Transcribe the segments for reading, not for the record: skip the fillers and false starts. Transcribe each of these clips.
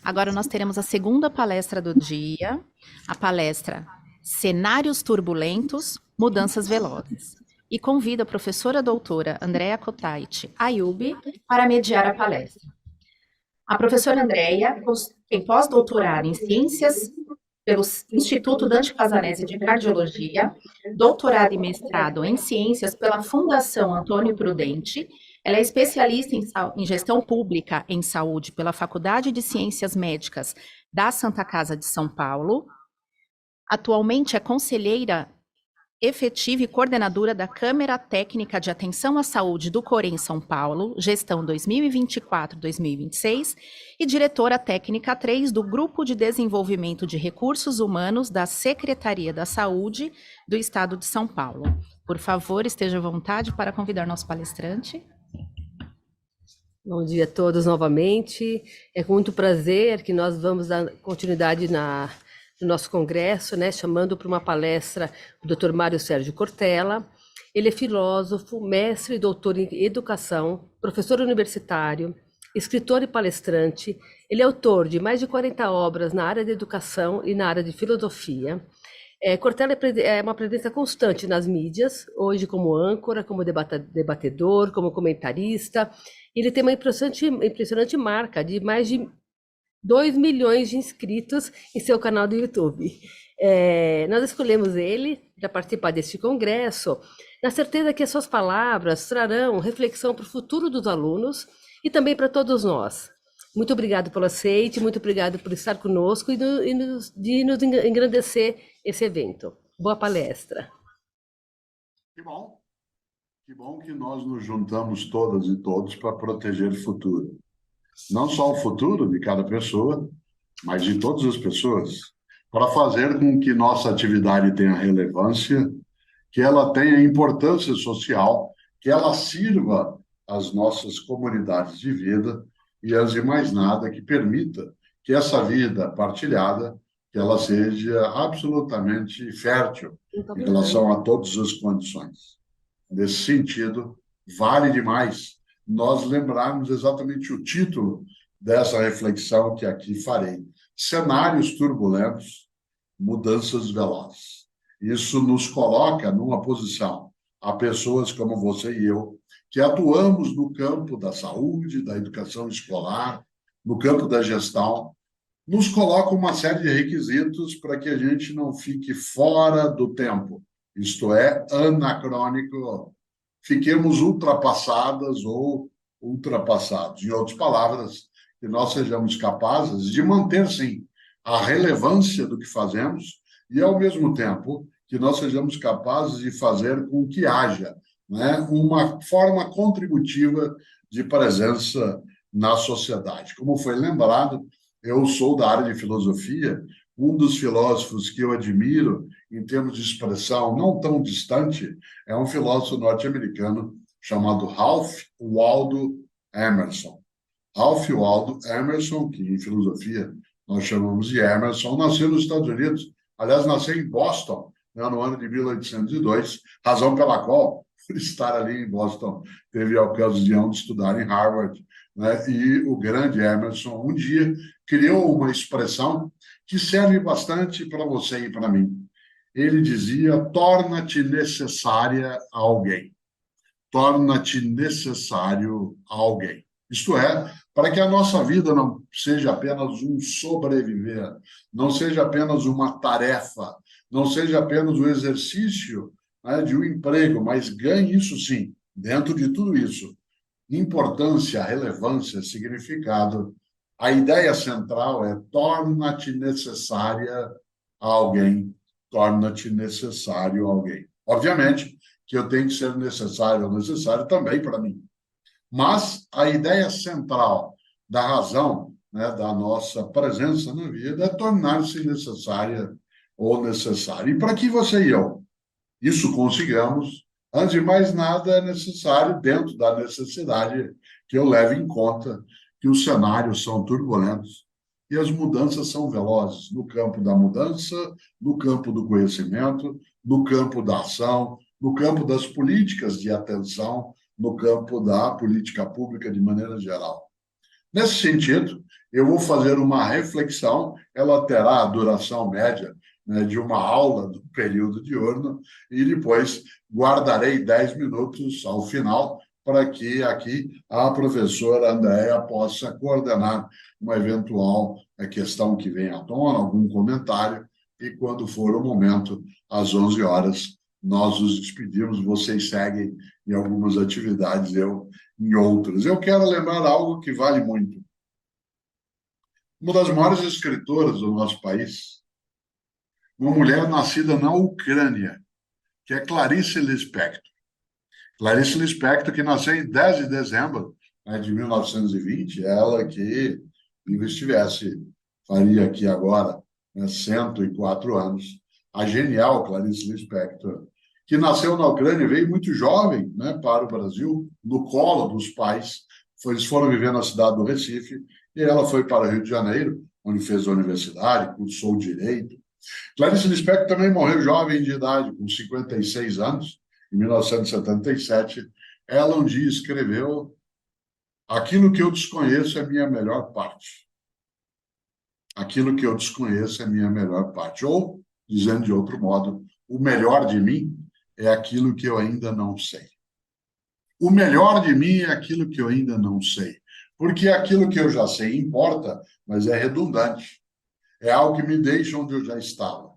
Agora nós teremos a segunda palestra do dia, a palestra Cenários Turbulentos, Mudanças Velozes. E convido a professora doutora Andréa Kotait Ayub para mediar a palestra. A professora Andréa tem pós-doutorado em Ciências pelo Instituto Dante Casanese de Cardiologia, doutorado e mestrado em Ciências pela Fundação Antônio Prudente. Ela é especialista em gestão pública em saúde pela Faculdade de Ciências Médicas da Santa Casa de São Paulo. Atualmente é conselheira efetiva e coordenadora da Câmara Técnica de Atenção à Saúde do Corém São Paulo, gestão 2024-2026, e diretora técnica 3 do Grupo de Desenvolvimento de Recursos Humanos da Secretaria da Saúde do Estado de São Paulo. Por favor, esteja à vontade para convidar nosso palestrante. Bom dia a todos novamente. É com muito prazer que nós vamos dar continuidade no nosso congresso, chamando para uma palestra o Dr. Mário Sérgio Cortella. Ele é filósofo, mestre e doutor em educação, professor universitário, escritor e palestrante. Ele é autor de mais de 40 obras na área de educação e na área de filosofia. Cortella é uma presença constante nas mídias, hoje como âncora, como debatedor, como comentarista. Ele tem uma impressionante marca de mais de 2 milhões de inscritos em seu canal do YouTube. Nós escolhemos ele para participar deste congresso, na certeza que as suas palavras trarão reflexão para o futuro dos alunos e também para todos nós. Muito obrigado pelo aceite, muito obrigado por estar conosco e de nos engrandecer esse evento. Boa palestra. Que bom que nós nos juntamos todas e todos para proteger o futuro. Não só o futuro de cada pessoa, mas de todas as pessoas, para fazer com que nossa atividade tenha relevância, que ela tenha importância social, que ela sirva às nossas comunidades de vida e, antes de mais nada, que permita que essa vida partilhada, que ela seja absolutamente fértil em relação a todas as condições. Nesse sentido, vale demais nós lembrarmos exatamente o título dessa reflexão que aqui farei. Cenários turbulentos, mudanças velozes. Isso nos coloca numa posição, a pessoas como você e eu, que atuamos no campo da saúde, da educação escolar, no campo da gestão, nos coloca uma série de requisitos para que a gente não fique fora do tempo, isto é, anacrônico, fiquemos ultrapassadas ou ultrapassados. Em outras palavras, que nós sejamos capazes de manter, sim, a relevância do que fazemos e, ao mesmo tempo, que nós sejamos capazes de fazer com que haja uma forma contributiva de presença na sociedade. Como foi lembrado, eu sou da área de filosofia, um dos filósofos que eu admiro, em termos de expressão não tão distante, é um filósofo norte-americano chamado Ralph Waldo Emerson. Ralph Waldo Emerson, que em filosofia nós chamamos de Emerson, nasceu nos Estados Unidos, aliás, nasceu em Boston, no ano de 1802, razão pela qual, por estar ali em Boston, teve a ocasião de estudar em Harvard, e o grande Emerson, um dia, criou uma expressão que serve bastante para você e para mim. Ele dizia: torna-te necessária a alguém. Torna-te necessário a alguém. Isto é, para que a nossa vida não seja apenas um sobreviver, não seja apenas uma tarefa, não seja apenas o exercício de um emprego, mas ganhe isso sim, dentro de tudo isso, importância, relevância, significado. A ideia central é torna-te necessária a alguém, torna-te necessário a alguém. Obviamente que eu tenho que ser necessário ou necessário também para mim. Mas a ideia central da razão da nossa presença na vida é tornar-se necessária ou necessário. E para que você e eu isso consigamos, antes de mais nada, é necessário, dentro da necessidade, que eu leve em conta que os cenários são turbulentos e as mudanças são velozes no campo da mudança, no campo do conhecimento, no campo da ação, no campo das políticas de atenção, no campo da política pública de maneira geral. Nesse sentido, eu vou fazer uma reflexão, ela terá a duração média, né, de uma aula do período diurno, e depois guardarei 10 minutos ao final para que aqui a professora Andréa possa coordenar uma eventual questão que venha à tona, algum comentário, e quando for o momento, às 11 horas, nós nos despedimos, vocês seguem em algumas atividades, eu em outras. Eu quero lembrar algo que vale muito. Uma das maiores escritoras do nosso país, uma mulher nascida na Ucrânia, que é Clarice Lispector. Clarice Lispector, que nasceu em 10 de dezembro, né, de 1920, ela que viva estivesse, faria aqui agora, né, 104 anos. A genial Clarice Lispector, que nasceu na Ucrânia, veio muito jovem, né, para o Brasil, no colo dos pais. Eles foram viver na cidade do Recife, e ela foi para o Rio de Janeiro, onde fez a universidade, cursou direito. Clarice Lispector também morreu jovem de idade, com 56 anos, em 1977. Ela um dia escreveu: aquilo que eu desconheço é minha melhor parte. Aquilo que eu desconheço é minha melhor parte. Ou, dizendo de outro modo, o melhor de mim é aquilo que eu ainda não sei. O melhor de mim é aquilo que eu ainda não sei. Porque aquilo que eu já sei importa, mas é redundante. É algo que me deixa onde eu já estava.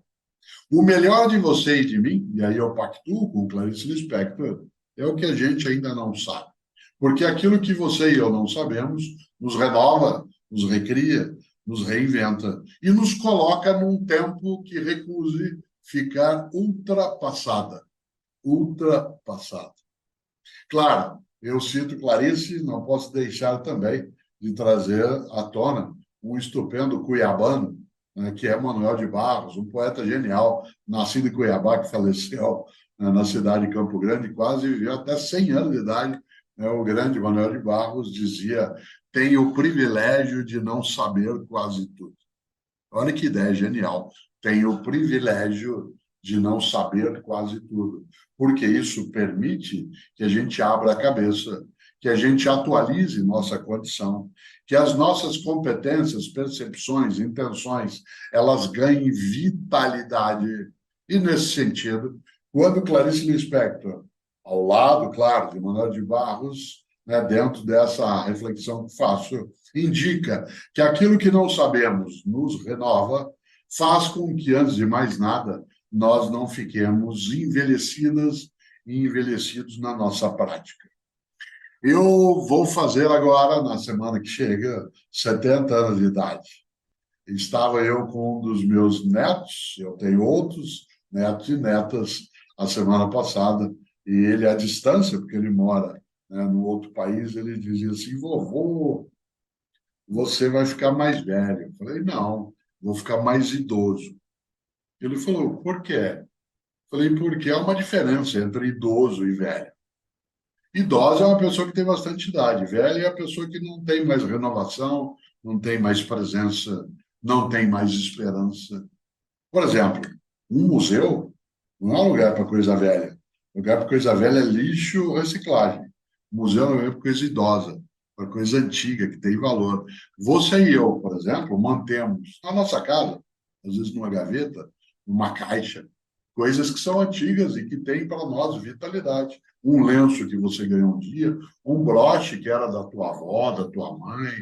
O melhor de você e de mim, e aí eu pactuo com Clarice Lispector, é o que a gente ainda não sabe. Porque aquilo que você e eu não sabemos nos renova, nos recria, nos reinventa e nos coloca num tempo que recuse ficar ultrapassada. Ultrapassada. Claro, eu cito Clarice, não posso deixar também de trazer à tona um estupendo cuiabano, né, que é Manuel de Barros, um poeta genial, nascido em Cuiabá, que faleceu, né, na cidade de Campo Grande, quase viveu até 100 anos de idade. Né, o grande Manuel de Barros dizia: tenho o privilégio de não saber quase tudo. Olha que ideia genial. Tenho o privilégio de não saber quase tudo, porque isso permite que a gente abra a cabeça, que a gente atualize nossa condição, que as nossas competências, percepções, intenções, elas ganhem vitalidade. E, nesse sentido, quando Clarice Lispector, ao lado, claro, de Manuel de Barros, né, dentro dessa reflexão que faço, indica que aquilo que não sabemos nos renova, faz com que, antes de mais nada, nós não fiquemos envelhecidas e envelhecidos na nossa prática. Eu vou fazer agora, na semana que chega, 70 anos de idade. Estava eu com um dos meus netos, eu tenho outros netos e netas, a semana passada, e ele, à distância, porque ele mora, né, no outro país, ele dizia assim: vovô, você vai ficar mais velho. Eu falei: não, vou ficar mais idoso. Ele falou: por quê? Eu falei: porque há uma diferença entre idoso e velho. Idosa é uma pessoa que tem bastante idade, velha é a pessoa que não tem mais renovação, não tem mais presença, não tem mais esperança. Por exemplo, um museu não é um lugar para coisa velha. Lugar para coisa velha é lixo, reciclagem. Museu é um lugar para coisa idosa, para coisa antiga, que tem valor. Você e eu, por exemplo, mantemos na nossa casa, às vezes numa gaveta, numa caixa, coisas que são antigas e que têm para nós vitalidade. Um lenço que você ganhou um dia, um broche que era da tua avó, da tua mãe.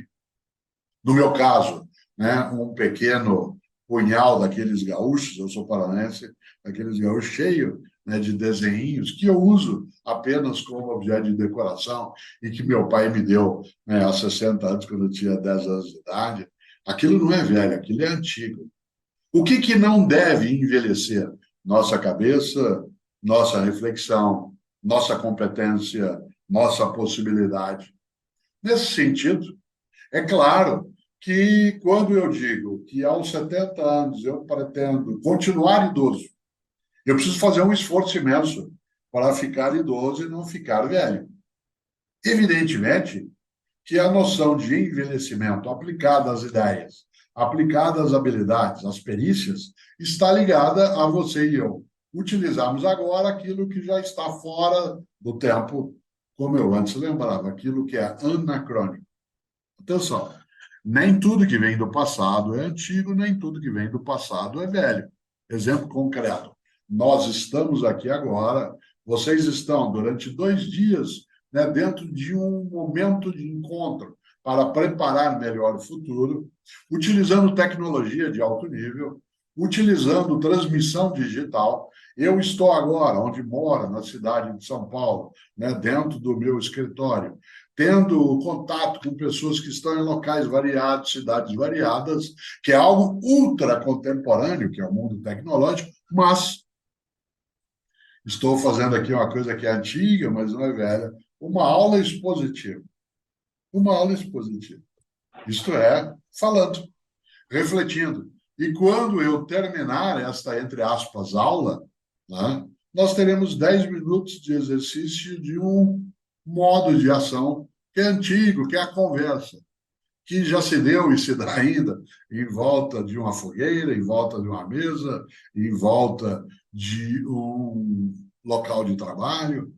No meu caso, né, um pequeno punhal daqueles gaúchos, eu sou paranense, daqueles gaúchos cheio, né, de desenhinhos que eu uso apenas como objeto de decoração e que meu pai me deu, né, há 60 anos, quando eu tinha 10 anos de idade. Aquilo não é velho, aquilo é antigo. O que que não deve envelhecer? Nossa cabeça, nossa reflexão, nossa competência, nossa possibilidade. Nesse sentido, é claro que quando eu digo que aos 70 anos eu pretendo continuar idoso, eu preciso fazer um esforço imenso para ficar idoso e não ficar velho. Evidentemente que a noção de envelhecimento aplicada às ideias, aplicada às habilidades, às perícias, está ligada a você e eu. Utilizarmos agora aquilo que já está fora do tempo, como eu antes lembrava, aquilo que é anacrônico. Atenção, nem tudo que vem do passado é antigo, nem tudo que vem do passado é velho. Exemplo concreto, nós estamos aqui agora, vocês estão durante 2 dias, né, dentro de um momento de encontro para preparar melhor o futuro, utilizando tecnologia de alto nível, utilizando transmissão digital. Eu estou agora, onde moro, na cidade de São Paulo, né, dentro do meu escritório, tendo contato com pessoas que estão em locais variados, cidades variadas, que é algo ultra contemporâneo, que é o mundo tecnológico, mas estou fazendo aqui uma coisa que é antiga, mas não é velha, uma aula expositiva. Uma aula expositiva. Isto é, falando, refletindo. E quando eu terminar esta, entre aspas, aula, né, nós teremos 10 minutos de exercício de um modo de ação que é antigo, que é a conversa, que já se deu e se dá ainda em volta de uma fogueira, em volta de uma mesa, em volta de um local de trabalho.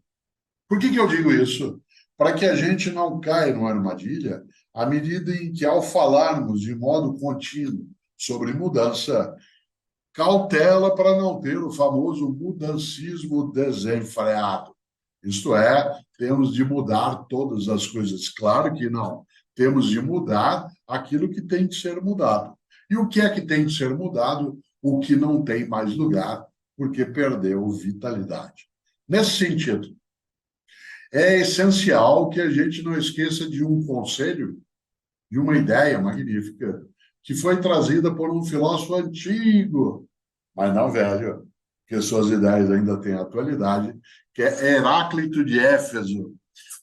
Por que eu digo isso? Para que a gente não caia numa armadilha, à medida em que, ao falarmos de modo contínuo sobre mudança, cautela para não ter o famoso mudancismo desenfreado. Isto é, temos de mudar todas as coisas. Claro que não. Temos de mudar aquilo que tem de ser mudado. E o que é que tem de ser mudado? O que não tem mais lugar, porque perdeu vitalidade. Nesse sentido, é essencial que a gente não esqueça de um conselho, de uma ideia magnífica, que foi trazida por um filósofo antigo, mas não velho, que suas ideias ainda têm atualidade, que é Heráclito de Éfeso,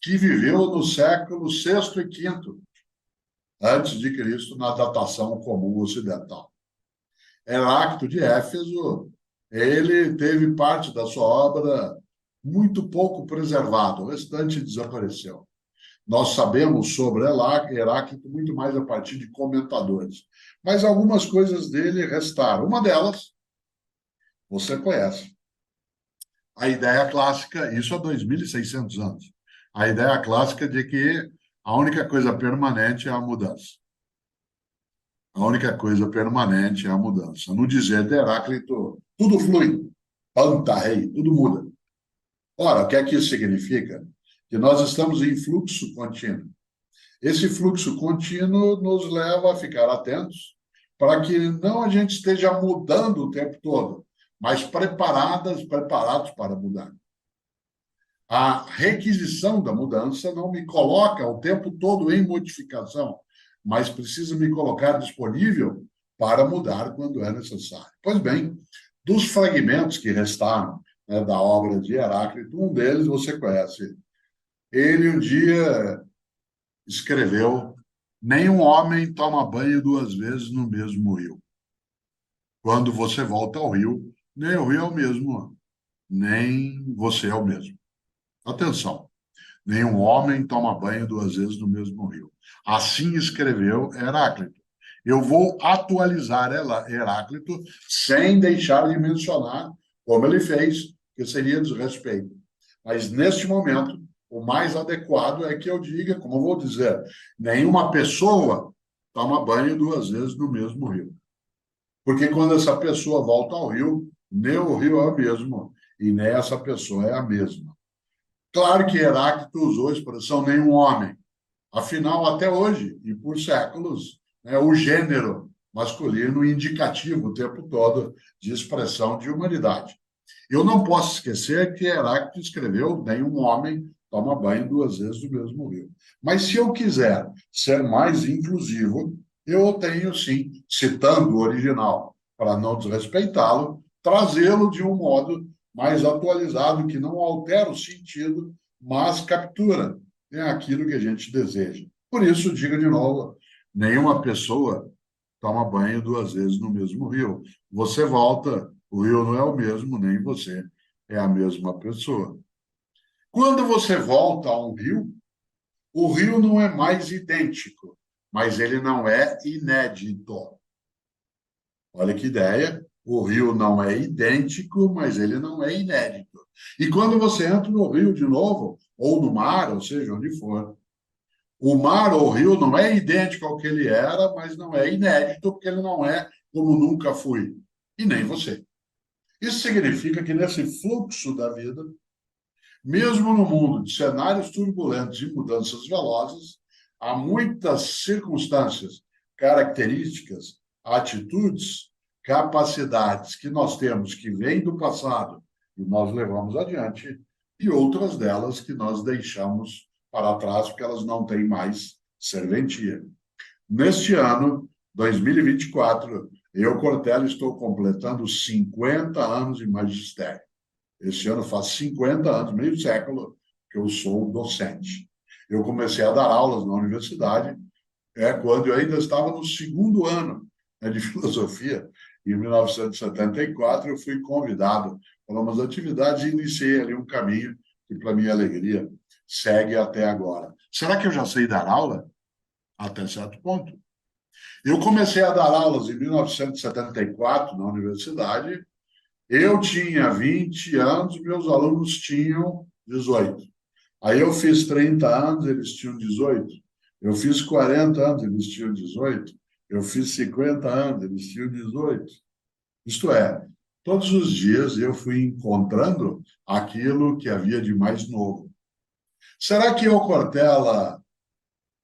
que viveu no século VI e V antes de Cristo, na datação comum ocidental. Heráclito de Éfeso, ele teve parte da sua obra muito pouco preservada, o restante desapareceu. Nós sabemos sobre Heráclito muito mais a partir de comentadores, mas algumas coisas dele restaram. Uma delas, você conhece, a ideia clássica, isso há 2.600 anos, a ideia clássica de que a única coisa permanente é a mudança. A única coisa permanente é a mudança. No dizer de Heráclito, tudo flui, panta rei, tudo muda. Ora, o que é que isso significa? Que nós estamos em fluxo contínuo. Esse fluxo contínuo nos leva a ficar atentos para que não a gente esteja mudando o tempo todo, mas preparados para mudar. A requisição da mudança não me coloca o tempo todo em modificação, mas precisa me colocar disponível para mudar quando é necessário. Pois bem, dos fragmentos que restaram, né, da obra de Heráclito, um deles você conhece. Ele um dia escreveu: nenhum homem toma banho 2 vezes no mesmo rio. Quando você volta ao rio, nem o rio é o mesmo, nem você é o mesmo. Atenção, nenhum homem toma banho 2 vezes no mesmo rio. Assim escreveu Heráclito. Eu vou atualizar Heráclito sem deixar de mencionar como ele fez, que seria desrespeito. Mas, neste momento, o mais adequado é que eu diga, como eu vou dizer, nenhuma pessoa toma banho 2 vezes no mesmo rio. Porque quando essa pessoa volta ao rio, nem o rio é o mesmo, e nem essa pessoa é a mesma. Claro que Heráclito usou a expressão nenhum homem. Afinal, até hoje, e por séculos, né, o gênero masculino indicativo o tempo todo de expressão de humanidade. Eu não posso esquecer que Heráclito escreveu: nenhum homem toma banho 2 vezes no mesmo rio. Mas se eu quiser ser mais inclusivo, eu tenho sim, citando o original, para não desrespeitá-lo, trazê-lo de um modo mais atualizado, que não altera o sentido, mas captura, né, aquilo que a gente deseja. Por isso, diga de novo, nenhuma pessoa toma banho 2 vezes no mesmo rio. Você volta, o rio não é o mesmo, nem você é a mesma pessoa. Quando você volta a um rio, o rio não é mais idêntico, mas ele não é inédito. Olha que ideia. O rio não é idêntico, mas ele não é inédito. E quando você entra no rio de novo, ou no mar, ou seja, onde for, O mar ou o rio não é idêntico ao que ele era, mas não é inédito, porque ele não é como nunca fui. E nem você. Isso significa que nesse fluxo da vida, mesmo no mundo de cenários turbulentos e mudanças velozes, há muitas circunstâncias, características, atitudes, capacidades que nós temos que vêm do passado e nós levamos adiante, e outras delas que nós deixamos para trás porque elas não têm mais serventia. Neste ano, 2024, eu, Cortella, estou completando 50 anos de magistério. Este ano faz 50 anos, meio século, que eu sou docente. Eu comecei a dar aulas na universidade quando eu ainda estava no segundo ano, né, de filosofia. Em 1974, eu fui convidado para umas atividades e iniciei ali um caminho que, para minha alegria, segue até agora. Será que eu já sei dar aula? Até certo ponto. Eu comecei a dar aulas em 1974 na universidade. Eu tinha 20 anos, meus alunos tinham 18. Aí eu fiz 30 anos, eles tinham 18. Eu fiz 40 anos, eles tinham 18. Eu fiz 50 anos, eles tinham 18. Isto é, todos os dias eu fui encontrando aquilo que havia de mais novo. Será que eu, Cortella,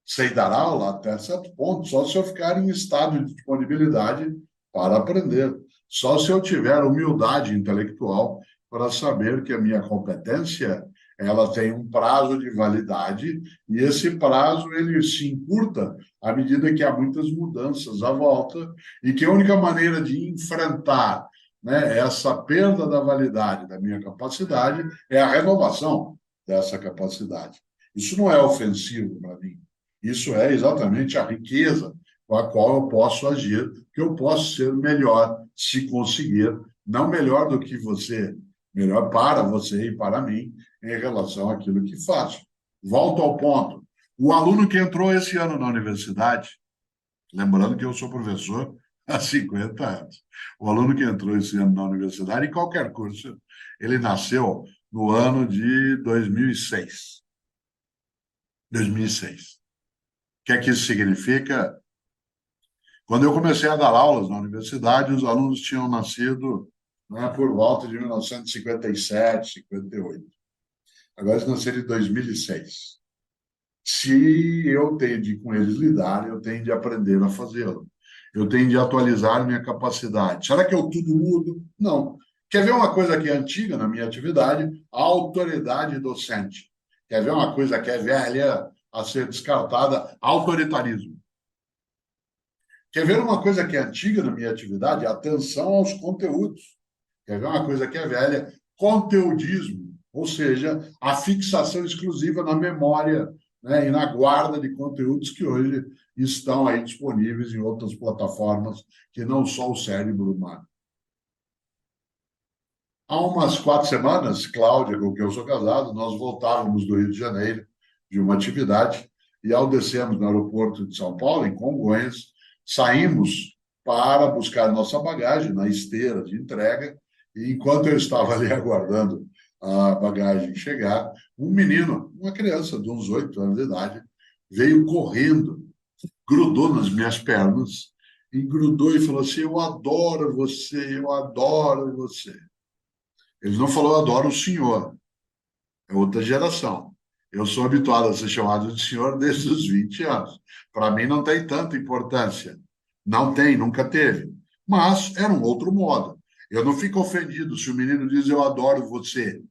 sei dar aula até certo ponto? Só se eu ficar em estado de disponibilidade para aprender. Só se eu tiver humildade intelectual para saber que a minha competência ela tem um prazo de validade e esse prazo ele se encurta à medida que há muitas mudanças à volta e que a única maneira de enfrentar, né, essa perda da validade da minha capacidade é a renovação dessa capacidade. Isso não é ofensivo para mim. Isso é exatamente a riqueza com a qual eu posso agir, que eu posso ser melhor se conseguir, não melhor do que você, melhor para você e para mim, em relação àquilo que faço. Volto ao ponto. O aluno que entrou esse ano na universidade, lembrando que eu sou professor há 50 anos, o aluno que entrou esse ano na universidade, em qualquer curso, ele nasceu no ano de 2006. 2006. O que é que isso significa? Quando eu comecei a dar aulas na universidade, os alunos tinham nascido, né, por volta de 1957, 58. Agora eles nasceram em 2006. Se eu tenho de com eles lidar, eu tenho de aprender a fazê-lo. Eu tenho de atualizar minha capacidade. Será que eu tudo mudo? Não. Quer ver uma coisa que é antiga na minha atividade? A autoridade docente. Quer ver uma coisa que é velha a ser descartada? Autoritarismo. Quer ver uma coisa que é antiga na minha atividade? Atenção aos conteúdos. Quer ver uma coisa que é velha? Conteudismo, ou seja, a fixação exclusiva na memória, né, e na guarda de conteúdos que hoje estão aí disponíveis em outras plataformas que não só o cérebro humano. Há umas 4 semanas, Cláudia, com quem eu sou casado, nós voltávamos do Rio de Janeiro de uma atividade e, ao descermos no aeroporto de São Paulo, em Congonhas, saímos para buscar nossa bagagem na esteira de entrega e, enquanto eu estava ali aguardando a bagagem chegar, um menino, uma criança de uns 8 anos de idade, veio correndo, grudou nas minhas pernas e grudou e falou assim: eu adoro você, eu adoro você. Ele não falou, eu adoro o senhor. É outra geração. Eu sou habituado a ser chamado de senhor desde os 20 anos. Para mim não tem tanta importância. Não tem, nunca teve. Mas era um outro modo. Eu não fico ofendido se o menino diz eu adoro você.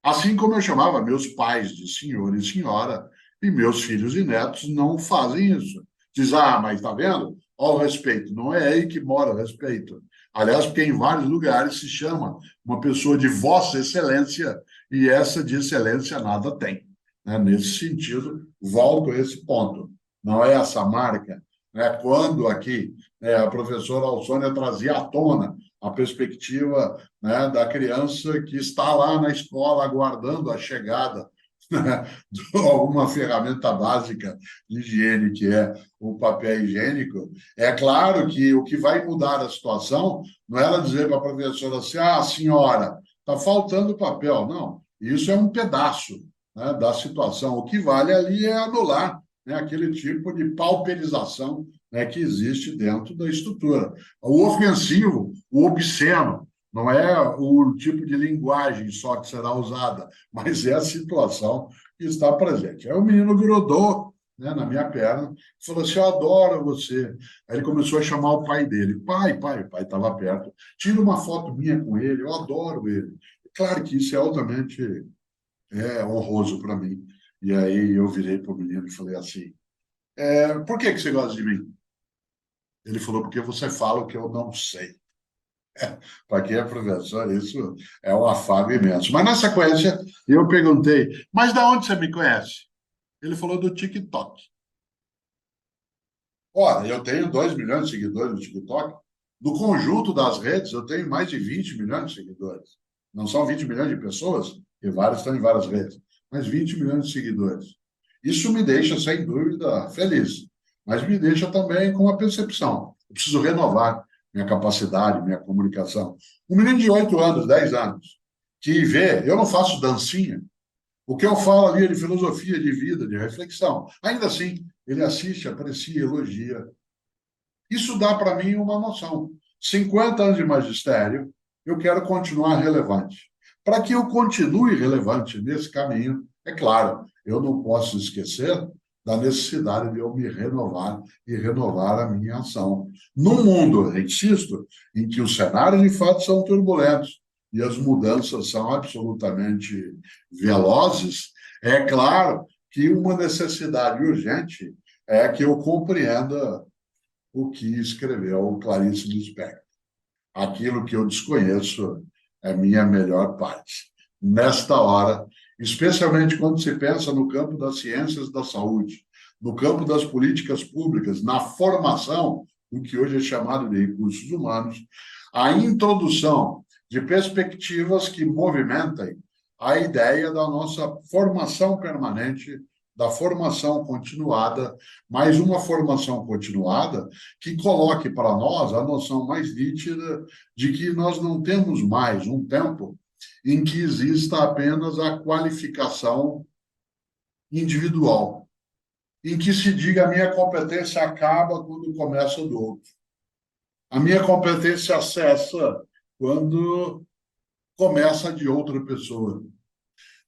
Assim como eu chamava meus pais de senhor e senhora, e meus filhos e netos não fazem isso. Diz, mas tá vendo? Olha o respeito. Não é aí que mora o respeito. Aliás, porque em vários lugares se chama uma pessoa de Vossa Excelência e essa de excelência nada tem. Né? Nesse sentido, volto a esse ponto. Não é essa marca. Né? Quando aqui a professora Alsônia trazia à tona a perspectiva, né, da criança que está lá na escola aguardando a chegada, né, de alguma ferramenta básica de higiene, que é o papel higiênico, é claro que o que vai mudar a situação não é ela dizer para a professora assim, senhora, está faltando papel. Não, isso é um pedaço, né, da situação. O que vale ali é anular né, aquele tipo de pauperização, né, que existe dentro da estrutura. O ofensivo, o obsceno, não é o tipo de linguagem só que será usada, mas é a situação que está presente. Aí o menino grudou, né, na minha perna, falou assim: eu adoro você. Aí ele começou a chamar o pai dele. Pai, pai, o pai estava perto. Tira uma foto minha com ele, eu adoro ele. Claro que isso é altamente honroso para mim. E aí eu virei para o menino e falei assim: por que você gosta de mim? Ele falou: porque você fala o que eu não sei. Para quem é professor, isso é um afago imenso. Mas na sequência, eu perguntei: mas da onde você me conhece? Ele falou: do TikTok. Ora, eu tenho 2 milhões de seguidores no TikTok. Do conjunto das redes, eu tenho mais de 20 milhões de seguidores. Não são 20 milhões de pessoas, e vários estão em várias redes, mas 20 milhões de seguidores. Isso me deixa, sem dúvida, feliz, mas me deixa também com uma percepção. Eu preciso renovar minha capacidade, minha comunicação. Um menino de 8 anos, 10 anos, que vê, eu não faço dancinha, o que eu falo ali é de filosofia de vida, de reflexão. Ainda assim, ele assiste, aprecia, elogia. Isso dá para mim uma noção. 50 anos de magistério, eu quero continuar relevante. Para que eu continue relevante nesse caminho, é claro, eu não posso esquecer da necessidade de eu me renovar e renovar a minha ação. Num mundo, insisto, em que os cenários de fato são turbulentos e as mudanças são absolutamente velozes, é claro que uma necessidade urgente é que eu compreenda o que escreveu Clarice Lispector. Aquilo que eu desconheço é minha melhor parte. Nesta hora, especialmente quando se pensa no campo das ciências da saúde, no campo das políticas públicas, na formação do que hoje é chamado de recursos humanos, a introdução de perspectivas que movimentem a ideia da nossa formação permanente, da formação continuada, mas uma formação continuada que coloque para nós a noção mais nítida de que nós não temos mais um tempo em que exista apenas a qualificação individual, em que se diga a minha competência acaba quando começa do outro. A minha competência cessa quando começa de outra pessoa.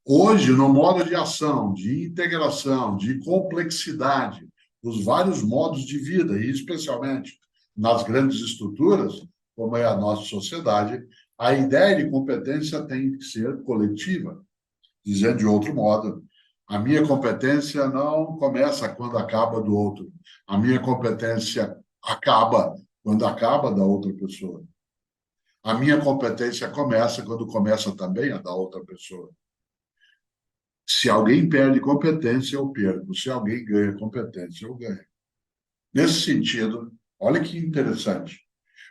Hoje, no modo de ação, de integração, de complexidade, dos vários modos de vida, e especialmente nas grandes estruturas, como é a nossa sociedade, a ideia de competência tem que ser coletiva. Dizendo de outro modo, a minha competência não começa quando acaba do outro. A minha competência acaba quando acaba da outra pessoa. A minha competência começa quando começa também a da outra pessoa. Se alguém perde competência, eu perco. Se alguém ganha competência, eu ganho. Nesse sentido, olha que interessante.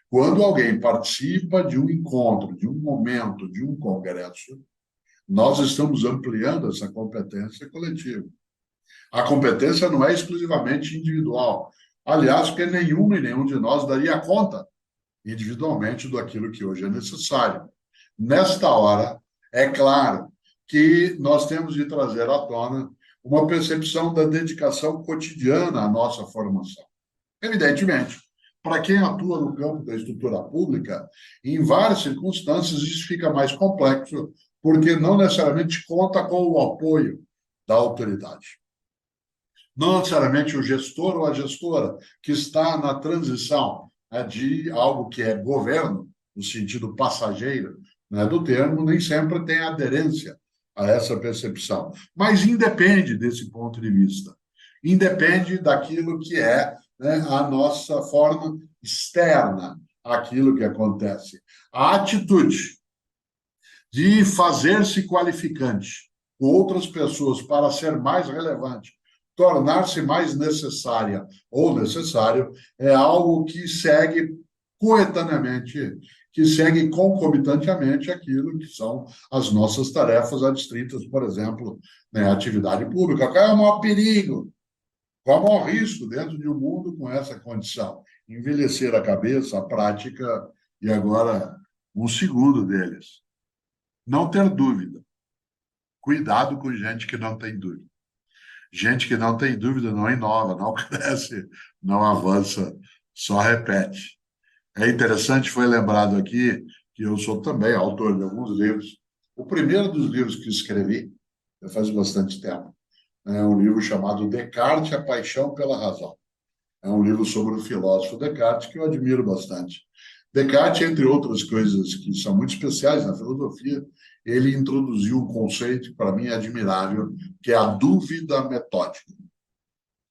Quando alguém participa de um encontro, de um momento, de um congresso, nós estamos ampliando essa competência coletiva. A competência não é exclusivamente individual. Aliás, porque nenhuma e nenhum de nós daria conta individualmente daquilo que hoje é necessário. Nesta hora, é claro que nós temos de trazer à tona uma percepção da dedicação cotidiana à nossa formação. Evidentemente, para quem atua no campo da estrutura pública, em várias circunstâncias isso fica mais complexo, porque não necessariamente conta com o apoio da autoridade. Não necessariamente o gestor ou a gestora que está na transição, né, de algo que é governo, no sentido passageiro, né, do termo, nem sempre tem aderência a essa percepção. Mas independe desse ponto de vista. Independe daquilo que é, né, a nossa forma externa àquilo que acontece. A atitude de fazer-se qualificante com outras pessoas para ser mais relevante, tornar-se mais necessária ou necessário, é algo que segue coetaneamente, que segue concomitantemente aquilo que são as nossas tarefas adstritas, por exemplo, na atividade pública. Qual é o maior perigo? Qual é o maior risco dentro de um mundo com essa condição? Envelhecer a cabeça, a prática, e agora um segundo deles. Não ter dúvida. Cuidado com gente que não tem dúvida. Gente que não tem dúvida não inova, não cresce, não avança, só repete. É interessante, foi lembrado aqui que eu sou também autor de alguns livros. O primeiro dos livros que escrevi, já faz bastante tempo, é um livro chamado Descartes, A Paixão pela Razão. É um livro sobre o filósofo Descartes, que eu admiro bastante. Descartes, entre outras coisas que são muito especiais na filosofia, ele introduziu um conceito que, para mim, é admirável, que é a dúvida metódica.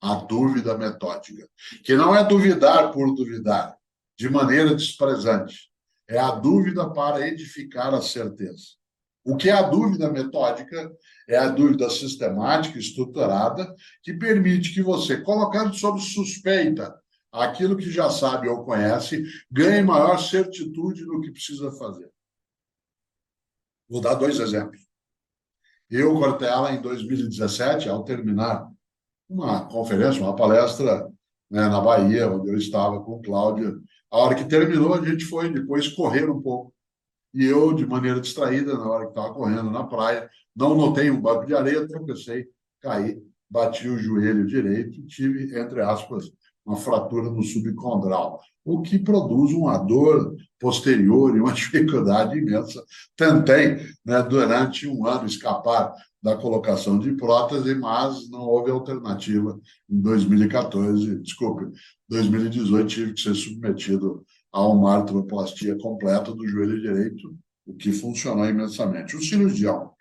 A dúvida metódica. Que não é duvidar por duvidar, de maneira desprezante. É a dúvida para edificar a certeza. O que é a dúvida metódica? É a dúvida sistemática, estruturada, que permite que você, colocando sob suspeita aquilo que já sabe ou conhece, ganhe maior certitude no que precisa fazer. Vou dar 2 exemplos. Eu, Cortella, em 2017, ao terminar uma conferência, uma palestra, né, na Bahia, onde eu estava com o Cláudio, a hora que terminou, a gente foi depois correr um pouco. E eu, de maneira distraída, na hora que estava correndo na praia, não notei um banco de areia, tropecei, caí, bati o joelho direito e tive, entre aspas, uma fratura no subcondral, o que produz uma dor posterior e uma dificuldade imensa. Tentei, né, durante um ano, escapar da colocação de prótese, mas não houve alternativa. Em 2014, desculpe, 2018, tive que ser submetido a uma artroplastia completa do joelho direito, o que funcionou imensamente. O cirurgião,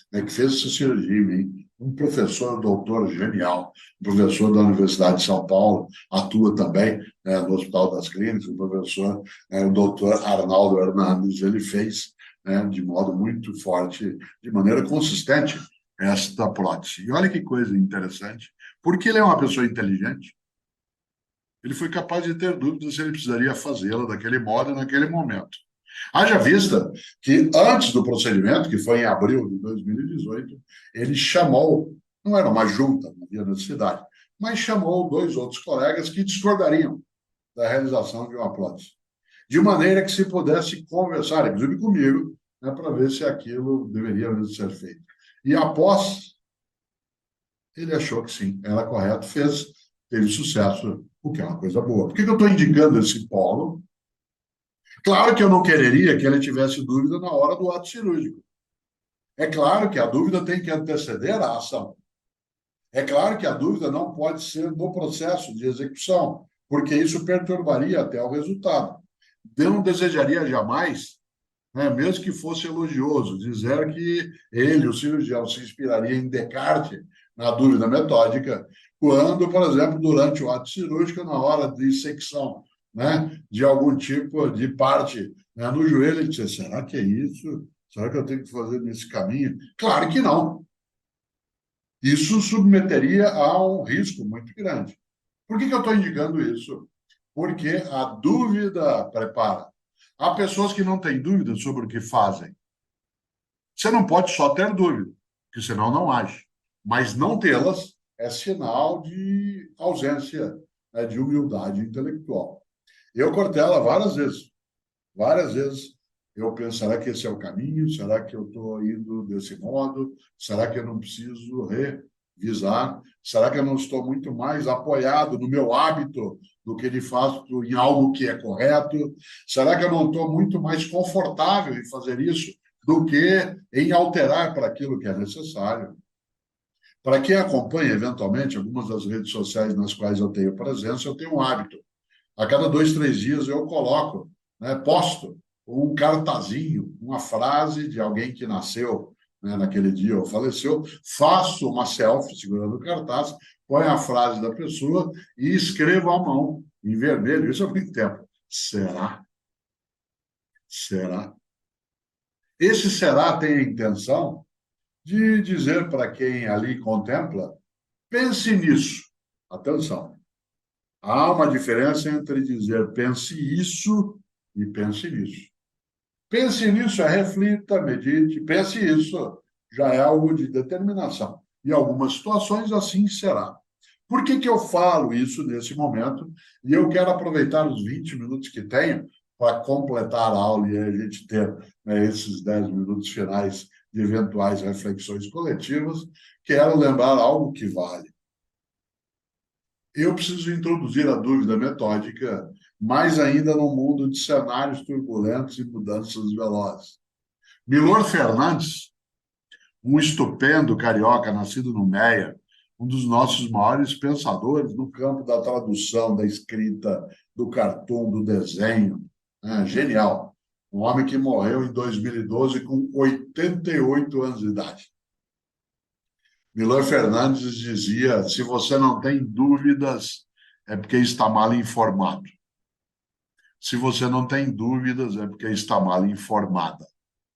né, que fez essa cirurgia em mim, um professor, doutor genial, professor da Universidade de São Paulo, atua também, né, no Hospital das Clínicas, o professor, o doutor Arnaldo Hernandes, ele fez, né, de modo muito forte, de maneira consistente, esta prótese. E olha que coisa interessante, porque ele é uma pessoa inteligente, ele foi capaz de ter dúvidas se ele precisaria fazê-la daquele modo e naquele momento. Haja vista que antes do procedimento, que foi em abril de 2018, ele chamou, não era uma junta, não havia necessidade, mas chamou 2 outros colegas que discordariam da realização de uma prótese. De maneira que se pudesse conversar, inclusive comigo, né, para ver se aquilo deveria mesmo ser feito. E após, ele achou que sim, era correto, fez, teve sucesso, o que é uma coisa boa. Por que eu estou indicando esse polo? Claro que eu não quereria que ele tivesse dúvida na hora do ato cirúrgico. É claro que a dúvida tem que anteceder a ação. É claro que a dúvida não pode ser no processo de execução, porque isso perturbaria até o resultado. Eu não desejaria jamais, né, mesmo que fosse elogioso, dizer que ele, o cirurgião, se inspiraria em Descartes na dúvida metódica, quando, por exemplo, durante o ato cirúrgico, na hora de secção, né, de algum tipo de parte, né, no joelho, ele disse, será que é isso? Será que eu tenho que fazer nesse caminho? Claro que não. Isso submeteria a um risco muito grande. Por que eu estou indicando isso? Porque a dúvida prepara. Há pessoas que não têm dúvida sobre o que fazem. Você não pode só ter dúvida, porque senão não age. Mas não tê-las é sinal de ausência, né, de humildade intelectual. Eu, Cortella, várias vezes, eu penso, será que esse é o caminho? Será que eu estou indo desse modo? Será que eu não preciso revisar? Será que eu não estou muito mais apoiado no meu hábito do que de fato em algo que é correto? Será que eu não estou muito mais confortável em fazer isso do que em alterar para aquilo que é necessário? Para quem acompanha, eventualmente, algumas das redes sociais nas quais eu tenho presença, eu tenho um hábito. A cada 2, 3 dias eu coloco, né, posto um cartazinho, uma frase de alguém que nasceu, né, naquele dia ou faleceu, faço uma selfie segurando o cartaz, põe a frase da pessoa e escrevo à mão, em vermelho, isso há muito tempo. Será? Será? Esse será tem a intenção de dizer para quem ali contempla, pense nisso. Atenção. Há uma diferença entre dizer pense isso e pense nisso. Pense nisso é reflita, medite, pense isso já é algo de determinação. Em algumas situações, assim será. Por que eu falo isso nesse momento? E eu quero aproveitar os 20 minutos que tenho para completar a aula e a gente ter, né, esses 10 minutos finais de eventuais reflexões coletivas. Quero lembrar algo que vale. Eu preciso introduzir a dúvida metódica, mais ainda no mundo de cenários turbulentos e mudanças velozes. Milor Fernandes, um estupendo carioca nascido no Meia, um dos nossos maiores pensadores no campo da tradução, da escrita, do cartoon, do desenho. Genial. Um homem que morreu em 2012 com 88 anos de idade. Milor Fernandes dizia: se você não tem dúvidas, é porque está mal informado. Se você não tem dúvidas, é porque está mal informada.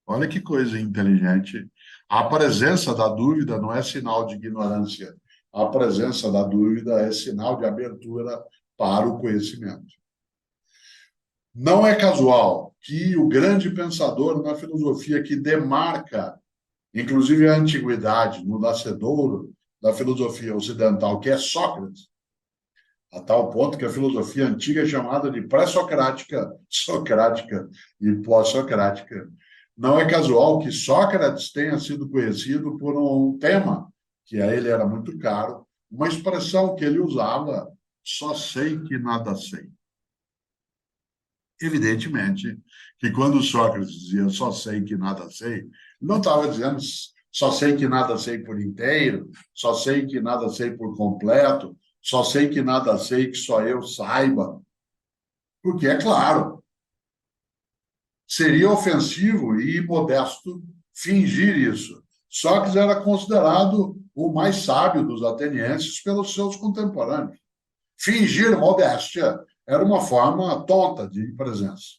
Olha que coisa inteligente. A presença da dúvida não é sinal de ignorância. A presença da dúvida é sinal de abertura para o conhecimento. Não é casual que o grande pensador na filosofia que demarca, inclusive a antiguidade, no nascedouro da filosofia ocidental, que é Sócrates, a tal ponto que a filosofia antiga é chamada de pré-socrática, socrática e pós-socrática. Não é casual que Sócrates tenha sido conhecido por um tema que a ele era muito caro, uma expressão que ele usava: só sei que nada sei. Evidentemente que quando Sócrates dizia só sei que nada sei, ele não estava dizendo só sei que nada sei por inteiro, só sei que nada sei por completo, só sei que nada sei que só eu saiba. Porque, é claro, seria ofensivo e imodesto fingir isso. Sócrates era considerado o mais sábio dos atenienses pelos seus contemporâneos. Fingir modéstia era uma forma tonta de presença.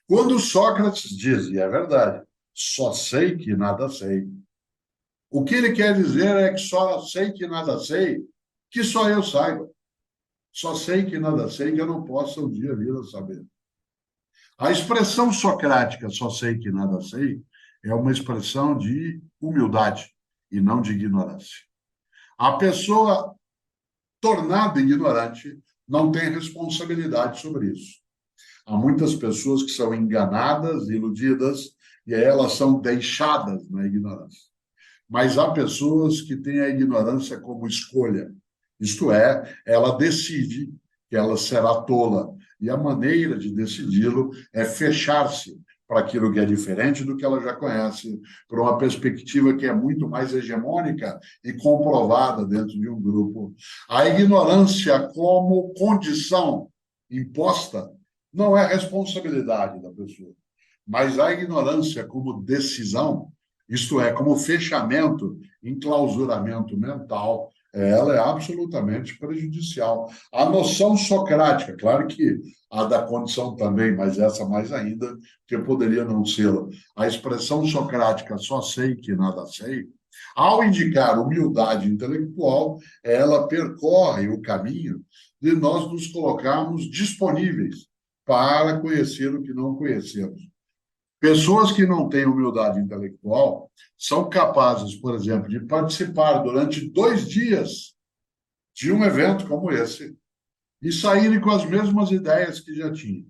Quando Sócrates diz, e é verdade, só sei que nada sei, o que ele quer dizer é que só sei que nada sei, que só eu saiba. Só sei que nada sei, que eu não possa um dia vir a saber. A expressão socrática, só sei que nada sei, é uma expressão de humildade e não de ignorância. A pessoa tornada ignorante não tem responsabilidade sobre isso. Há muitas pessoas que são enganadas, iludidas, e aí elas são deixadas na ignorância. Mas há pessoas que têm a ignorância como escolha. Isto é, ela decide que ela será tola. E a maneira de decidi-lo é fechar-se para aquilo que é diferente do que ela já conhece, para uma perspectiva que é muito mais hegemônica e comprovada dentro de um grupo. A ignorância como condição imposta não é responsabilidade da pessoa, mas a ignorância como decisão, isto é, como fechamento, enclausuramento mental, ela é absolutamente prejudicial. A noção socrática, claro que a da condição também, mas essa mais ainda, que poderia não ser. A expressão socrática, só sei que nada sei, ao indicar humildade intelectual, ela percorre o caminho de nós nos colocarmos disponíveis para conhecer o que não conhecemos. Pessoas que não têm humildade intelectual são capazes, por exemplo, de participar durante 2 dias de um evento como esse e saírem com as mesmas ideias que já tinham.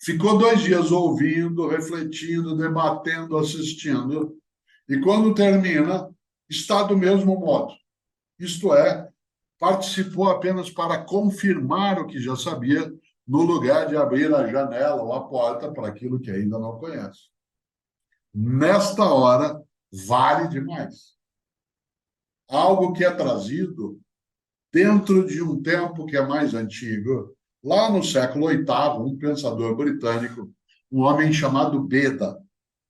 Ficou 2 dias ouvindo, refletindo, debatendo, assistindo, e quando termina, está do mesmo modo. Isto é, participou apenas para confirmar o que já sabia, no lugar de abrir a janela ou a porta para aquilo que ainda não conhece. Nesta hora, vale demais. Algo que é trazido dentro de um tempo que é mais antigo. Lá no século VIII, um pensador britânico, um homem chamado Beda,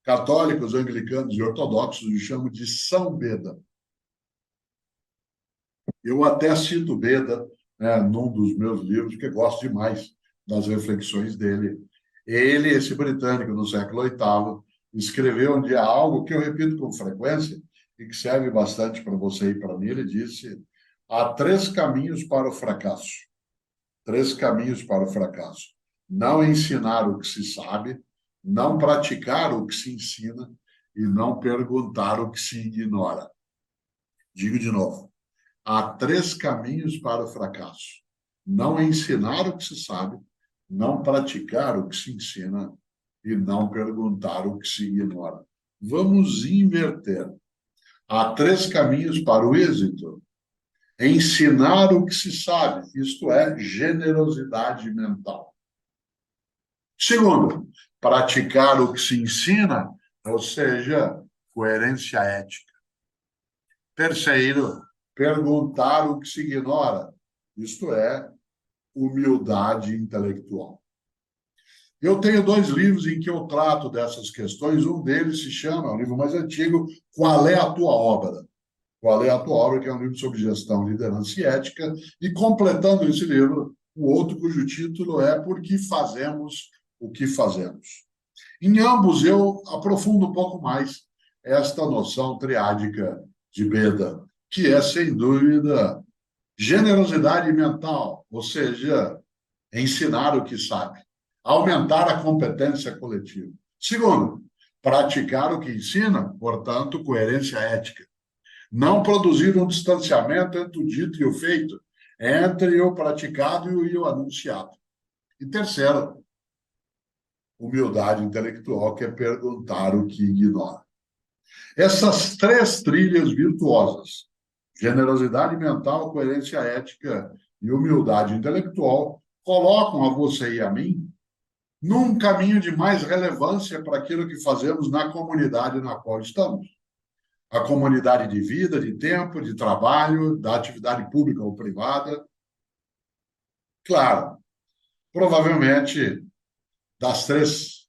católicos, anglicanos e ortodoxos o chamam de São Beda. Eu até cito Beda, num dos meus livros, porque gosto demais das reflexões dele. Ele, esse britânico no século VIII, escreveu um dia algo que eu repito com frequência e que serve bastante para você e para mim. Ele disse: há 3 caminhos para o fracasso. 3 caminhos para o fracasso. Não ensinar o que se sabe, não praticar o que se ensina e não perguntar o que se ignora. Digo de novo. Há 3 caminhos para o fracasso. Não ensinar o que se sabe, não praticar o que se ensina e não perguntar o que se ignora. Vamos inverter. Há 3 caminhos para o êxito. Ensinar o que se sabe, isto é, generosidade mental. Segundo, praticar o que se ensina, ou seja, coerência ética. Terceiro, perguntar o que se ignora, isto é, humildade intelectual. Eu tenho 2 livros em que eu trato dessas questões. Um deles se chama, é um livro mais antigo, Qual é a Tua Obra? Qual é a Tua Obra, que é um livro sobre gestão, liderança e ética. E completando esse livro, o outro cujo título é Por que fazemos o que fazemos. Em ambos eu aprofundo um pouco mais esta noção triádica de Beda, que é, sem dúvida, generosidade mental, ou seja, ensinar o que sabe, aumentar a competência coletiva. Segundo, praticar o que ensina, portanto, coerência ética. Não produzir um distanciamento entre o dito e o feito, entre o praticado e o anunciado. E terceiro, humildade intelectual, que é perguntar o que ignora. Essas 3 trilhas virtuosas, generosidade mental, coerência ética e humildade intelectual, colocam a você e a mim num caminho de mais relevância para aquilo que fazemos na comunidade na qual estamos. A comunidade de vida, de tempo, de trabalho, da atividade pública ou privada. Claro, provavelmente, das 3,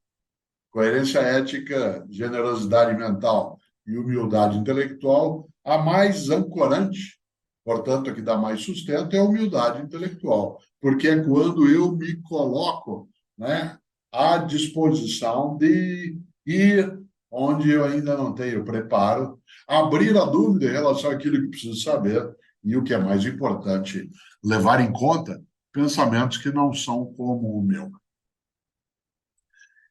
coerência ética, generosidade mental e humildade intelectual, a mais ancorante, portanto, a que dá mais sustento, é a humildade intelectual, porque é quando eu me coloco, né, à disposição de ir onde eu ainda não tenho preparo, abrir a dúvida em relação àquilo que preciso saber e, o que é mais importante, levar em conta pensamentos que não são como o meu.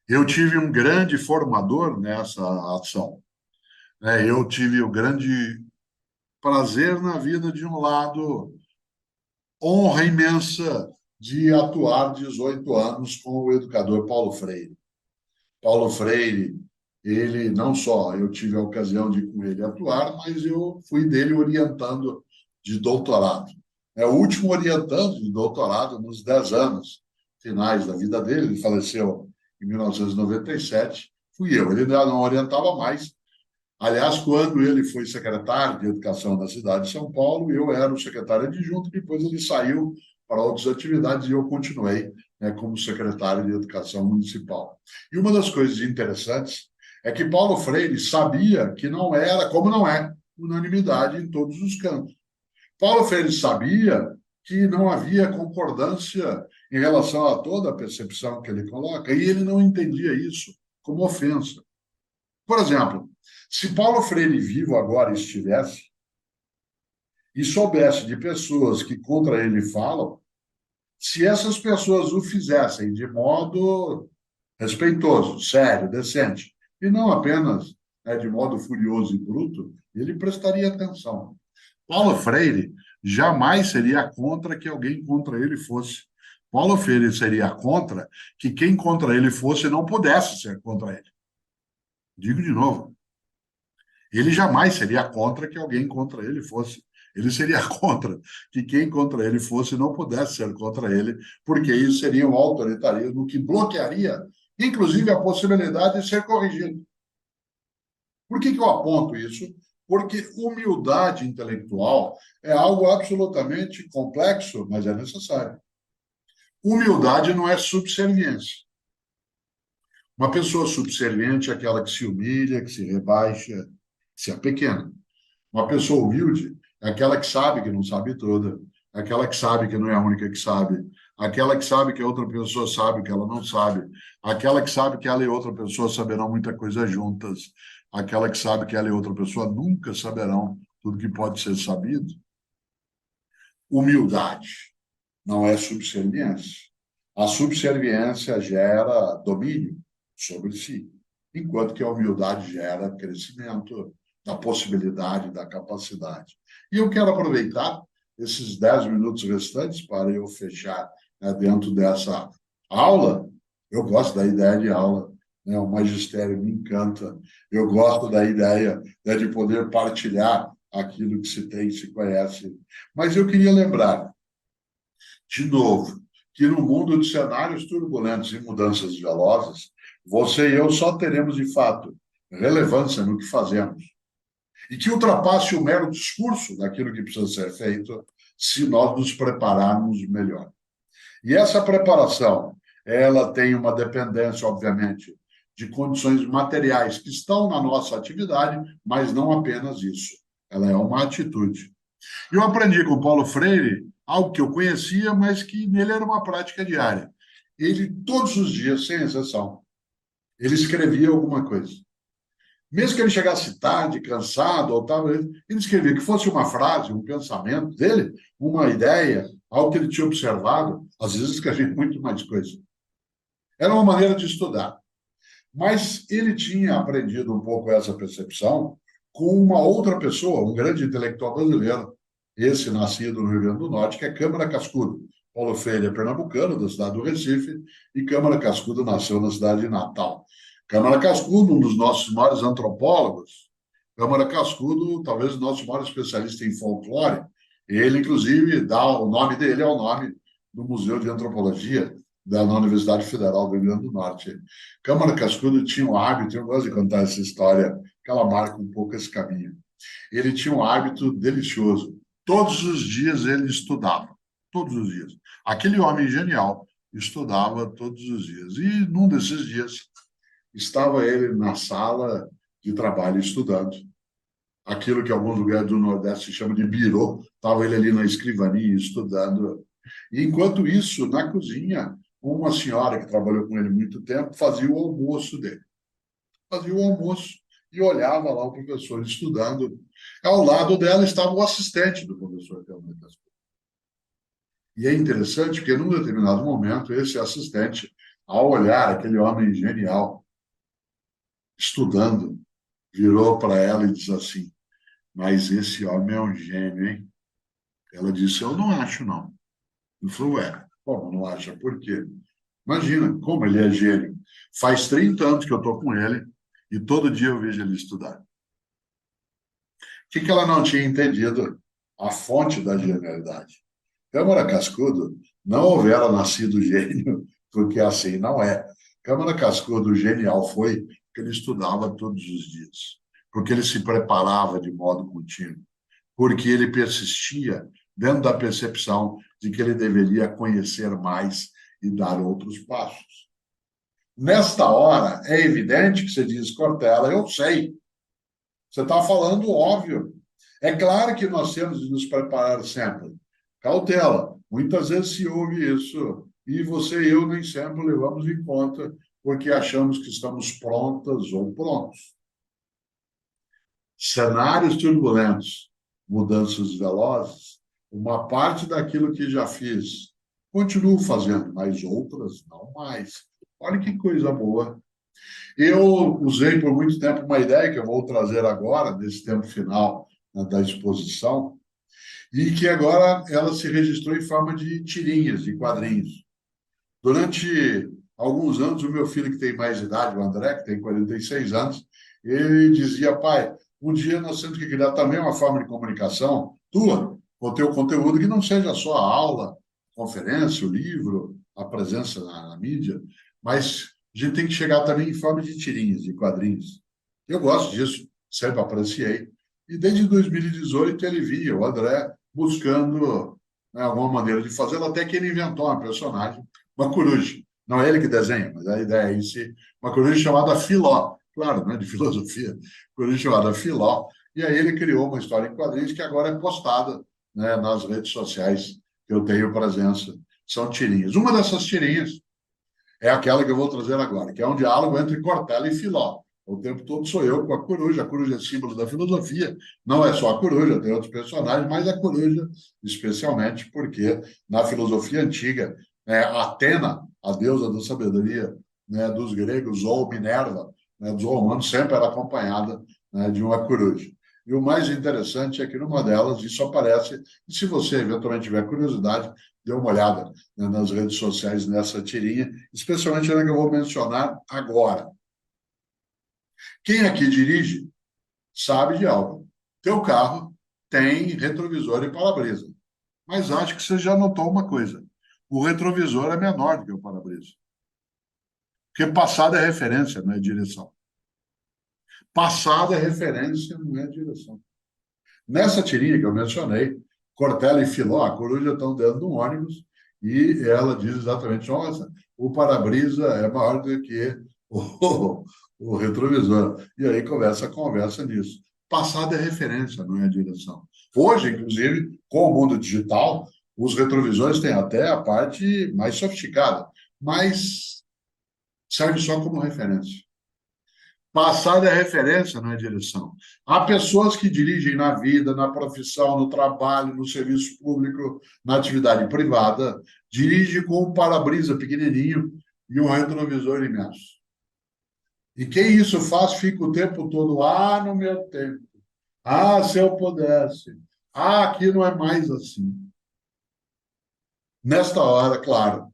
Eu tive um grande formador nessa ação. Eu tive o grande prazer na vida, de um lado, honra imensa de atuar 18 anos com o educador Paulo Freire. Paulo Freire, ele não só eu tive a ocasião de com ele atuar, mas eu fui dele orientando de doutorado. É o último orientando de doutorado nos 10 anos finais da vida dele. Ele faleceu em 1997. Fui eu. Ele não orientava mais. Aliás, quando ele foi secretário de Educação da cidade de São Paulo, eu era o secretário adjunto, depois ele saiu para outras atividades e eu continuei, né, como secretário de Educação Municipal. E uma das coisas interessantes é que Paulo Freire sabia que não era, como não é, unanimidade em todos os campos. Paulo Freire sabia que não havia concordância em relação a toda a percepção que ele coloca, e ele não entendia isso como ofensa. Por exemplo, se Paulo Freire vivo agora estivesse e soubesse de pessoas que contra ele falam, se essas pessoas o fizessem de modo respeitoso, sério, decente, e não apenas, né, de modo furioso e bruto, ele prestaria atenção. Paulo Freire jamais seria contra que alguém contra ele fosse. Paulo Freire seria contra que quem contra ele fosse não pudesse ser contra ele. Digo de novo, ele jamais seria contra que alguém contra ele fosse. Ele seria contra que quem contra ele fosse não pudesse ser contra ele, porque isso seria um autoritarismo que bloquearia, inclusive, a possibilidade de ser corrigido. Por que eu aponto isso? Porque humildade intelectual é algo absolutamente complexo, mas é necessário. Humildade não é subserviência. Uma pessoa subserviente é aquela que se humilha, que se rebaixa, que se apequena. Uma pessoa humilde é aquela que sabe que não sabe toda, é aquela que sabe que não é a única que sabe, aquela que sabe que a outra pessoa sabe que ela não sabe, aquela que sabe que ela e outra pessoa saberão muita coisa juntas, aquela que sabe que ela e outra pessoa nunca saberão tudo que pode ser sabido. Humildade não é subserviência. A subserviência gera domínio sobre si, enquanto que a humildade gera crescimento da possibilidade, da capacidade. E eu quero aproveitar esses 10 minutos restantes para eu fechar, né, dentro dessa aula. Eu gosto da ideia de aula, né, o magistério me encanta. Eu gosto da ideia, né, de poder partilhar aquilo que se tem, se conhece. Mas eu queria lembrar, de novo, que no mundo de cenários turbulentos e mudanças velozes, você e eu só teremos, de fato, relevância no que fazemos. E que ultrapasse o mero discurso daquilo que precisa ser feito se nós nos prepararmos melhor. E essa preparação, ela tem uma dependência, obviamente, de condições materiais que estão na nossa atividade, mas não apenas isso. Ela é uma atitude. Eu aprendi com o Paulo Freire algo que eu conhecia, mas que nele era uma prática diária. Ele, todos os dias, sem exceção, ele escrevia alguma coisa. Mesmo que ele chegasse tarde, cansado, ou tal, ele escrevia que fosse uma frase, um pensamento dele, uma ideia, algo que ele tinha observado, às vezes escrevia muito mais coisa. Era uma maneira de estudar. Mas ele tinha aprendido um pouco essa percepção com uma outra pessoa, um grande intelectual brasileiro, esse nascido no Rio Grande do Norte, que é Câmara Cascudo. Paulo Freire é pernambucano, da cidade do Recife, e Câmara Cascudo nasceu na cidade de Natal. Câmara Cascudo, um dos nossos maiores antropólogos. Câmara Cascudo, talvez o nosso maior especialista em folclore. Ele, inclusive, dá o nome dele ao nome do Museu de Antropologia na Universidade Federal do Rio Grande do Norte. Câmara Cascudo tinha um hábito, eu gosto de contar essa história, que ela marca um pouco esse caminho. Ele tinha um hábito delicioso. Todos os dias ele estudava, todos os dias. Aquele homem genial estudava todos os dias. E num desses dias estava ele na sala de trabalho estudando. Aquilo que alguns lugares do Nordeste chamam de birô, estava ele ali na escrivaninha estudando. E enquanto isso, na cozinha, uma senhora que trabalhou com ele muito tempo fazia o almoço dele. Fazia o almoço e olhava lá o professor estudando. Ao lado dela estava o assistente do professor. E é interessante porque, num determinado momento, esse assistente, ao olhar aquele homem genial estudando, virou para ela e disse assim: mas esse homem é um gênio, hein? Ela disse: eu não acho, não. Ele falou: ué, como não acha? Por quê? Imagina como ele é gênio. Faz 30 anos que eu estou com ele e todo dia eu vejo ele estudar. O que ela não tinha entendido? A fonte da genialidade. Câmara Cascudo não houvera nascido gênio, porque assim não é. Câmara Cascudo genial foi porque ele estudava todos os dias, porque ele se preparava de modo contínuo, porque ele persistia dentro da percepção de que ele deveria conhecer mais e dar outros passos. Nesta hora, é evidente que você diz: Cortella, eu sei. Você está falando óbvio. É claro que nós temos de nos preparar sempre. Cautela. Muitas vezes se ouve isso e você e eu nem sempre levamos em conta porque achamos que estamos prontas ou prontos. Cenários turbulentos, mudanças velozes, uma parte daquilo que já fiz, continuo fazendo, mas outras não mais. Olha que coisa boa. Eu usei por muito tempo uma ideia que eu vou trazer agora, nesse tempo final, né, da exposição, e que agora ela se registrou em forma de tirinhas, de quadrinhos. Durante alguns anos, o meu filho, que tem mais idade, o André, que tem 46 anos, ele dizia: pai, um dia nós temos que criar também uma forma de comunicação tua, com o teu conteúdo, que não seja só a aula, conferência, o livro, a presença na mídia, mas a gente tem que chegar também em forma de tirinhas, de quadrinhos. Eu gosto disso, sempre apreciei. E desde 2018 ele via o André buscando, né, alguma maneira de fazê-lo, até que ele inventou uma personagem, uma coruja. Não é ele que desenha, mas a ideia é isso. Uma coruja chamada Filó, claro, né, de filosofia, coruja chamada Filó. E aí ele criou uma história em quadrinhos que agora é postada, né, nas redes sociais que eu tenho presença. São tirinhas. Uma dessas tirinhas é aquela que eu vou trazer agora, que é um diálogo entre Cortella e Filó. O tempo todo sou eu com a coruja é símbolo da filosofia, não é só a coruja, tem outros personagens, mas a coruja, especialmente porque na filosofia antiga, né, Atena, a deusa da sabedoria, né, dos gregos, ou Minerva, né, dos romanos, sempre era acompanhada, né, de uma coruja. E o mais interessante é que numa delas isso aparece, e se você eventualmente tiver curiosidade, dê uma olhada, né, nas redes sociais nessa tirinha, especialmente na que eu vou mencionar agora. Quem aqui dirige sabe de algo. Teu carro tem retrovisor e para-brisa. Mas acho que você já notou uma coisa. O retrovisor é menor do que o para-brisa. Porque passado é referência, não é direção. Passado é referência, não é direção. Nessa tirinha que eu mencionei, Cortella e Filó, a coruja estão dentro de um ônibus e ela diz exatamente, nossa, o para-brisa é maior do que o retrovisor. E aí começa a conversa nisso. Passado é referência, não é direção. Hoje, inclusive, com o mundo digital, os retrovisores têm até a parte mais sofisticada, mas serve só como referência. Passado é referência, não é direção. Há pessoas que dirigem na vida, na profissão, no trabalho, no serviço público, na atividade privada, dirigem com um para-brisa pequenininho e um retrovisor imenso. E quem isso faz fica o tempo todo, no meu tempo. Se eu pudesse. Aqui não é mais assim. Nesta hora, claro,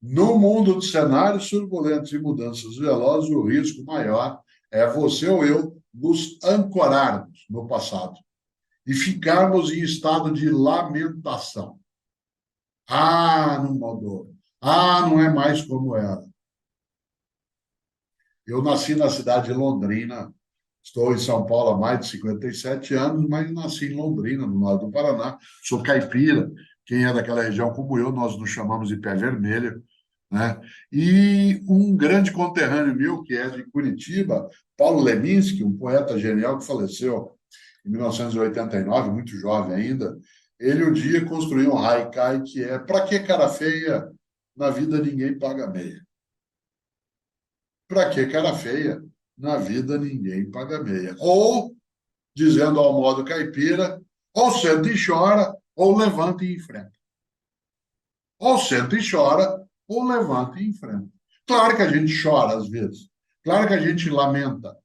no mundo de cenários turbulentos e mudanças velozes, o risco maior é você ou eu nos ancorarmos no passado e ficarmos em estado de lamentação. Não mudou. Não é mais como era. Eu nasci na cidade de Londrina, estou em São Paulo há mais de 57 anos, mas nasci em Londrina, no norte do Paraná. Sou caipira. Quem é daquela região como eu, nós nos chamamos de pé vermelho, né? E um grande conterrâneo meu, que é de Curitiba, Paulo Leminski, um poeta genial que faleceu em 1989, muito jovem ainda, ele um dia construiu um haikai que é "Para que cara feia? Na vida ninguém paga meia". Para que cara feia? Na vida ninguém paga meia. Ou, dizendo ao modo caipira, ou senta e chora, ou levanta e enfrenta. Ou senta e chora, ou levanta e enfrenta. Claro que a gente chora às vezes. Claro que a gente lamenta.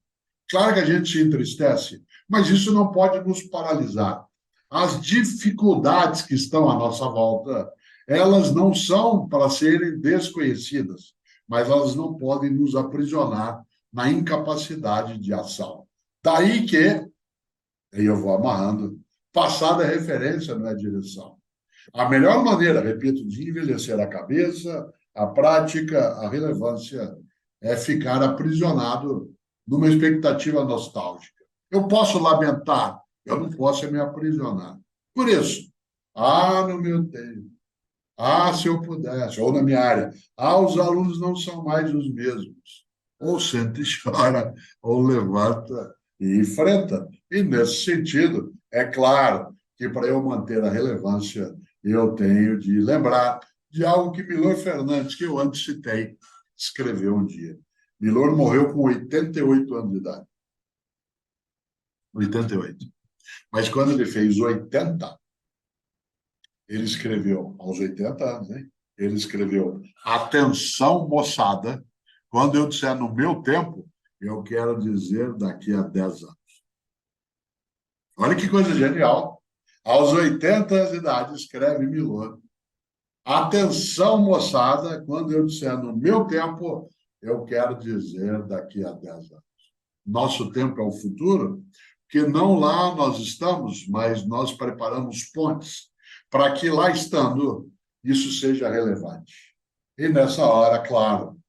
Claro que a gente se entristece. Mas isso não pode nos paralisar. As dificuldades que estão à nossa volta, elas não são para serem desconhecidas, mas elas não podem nos aprisionar na incapacidade de ação. Daí que, aí eu vou amarrando, passada é referência, não é direção. A melhor maneira, repito, de envelhecer a cabeça, a prática, a relevância, é ficar aprisionado numa expectativa nostálgica. Eu posso lamentar, eu não posso me aprisionar. Por isso, no meu tempo, se eu pudesse, ou na minha área, os alunos não são mais os mesmos. Ou senta e chora, ou levanta e enfrenta. E, nesse sentido, é claro que para eu manter a relevância, eu tenho de lembrar de algo que Milor Fernandes, que eu antes citei, escreveu um dia. Milor morreu com 88 anos de idade. 88. Mas quando ele fez 80, ele escreveu, aos 80 anos, hein? Ele escreveu: "Atenção, moçada, quando eu disser no meu tempo, eu quero dizer daqui a 10 anos". Olha que coisa genial. Aos 80 anos de idade, escreve Milor: "Atenção, moçada, quando eu disser no meu tempo, eu quero dizer daqui a 10 anos". Nosso tempo é o futuro, que não lá nós estamos, mas nós preparamos pontes para que lá estando isso seja relevante. E nessa hora, claro,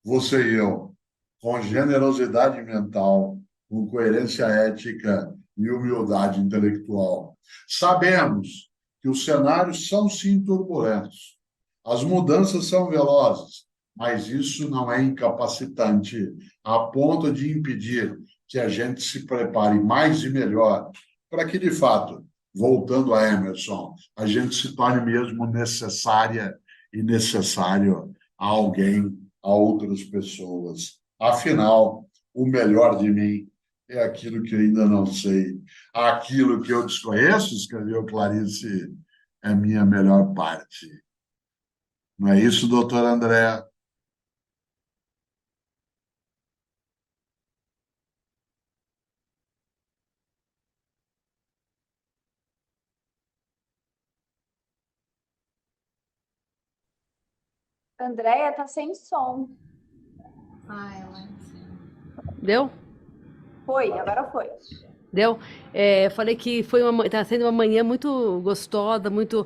você e eu, com generosidade mental, com coerência ética e humildade intelectual, sabemos que os cenários são sim turbulentos, as mudanças são velozes, mas isso não é incapacitante a ponto de impedir que a gente se prepare mais e melhor para que, de fato, voltando a Emerson, a gente se torne mesmo necessária e necessário a alguém, a outras pessoas. Afinal, o melhor de mim é aquilo que eu ainda não sei. Aquilo que eu desconheço, escreveu Clarice, é minha melhor parte. Não é isso, doutor André? Andréia, tá sem som. Deu? Foi, agora foi. Entendeu? Eu falei que está sendo uma manhã muito gostosa, muito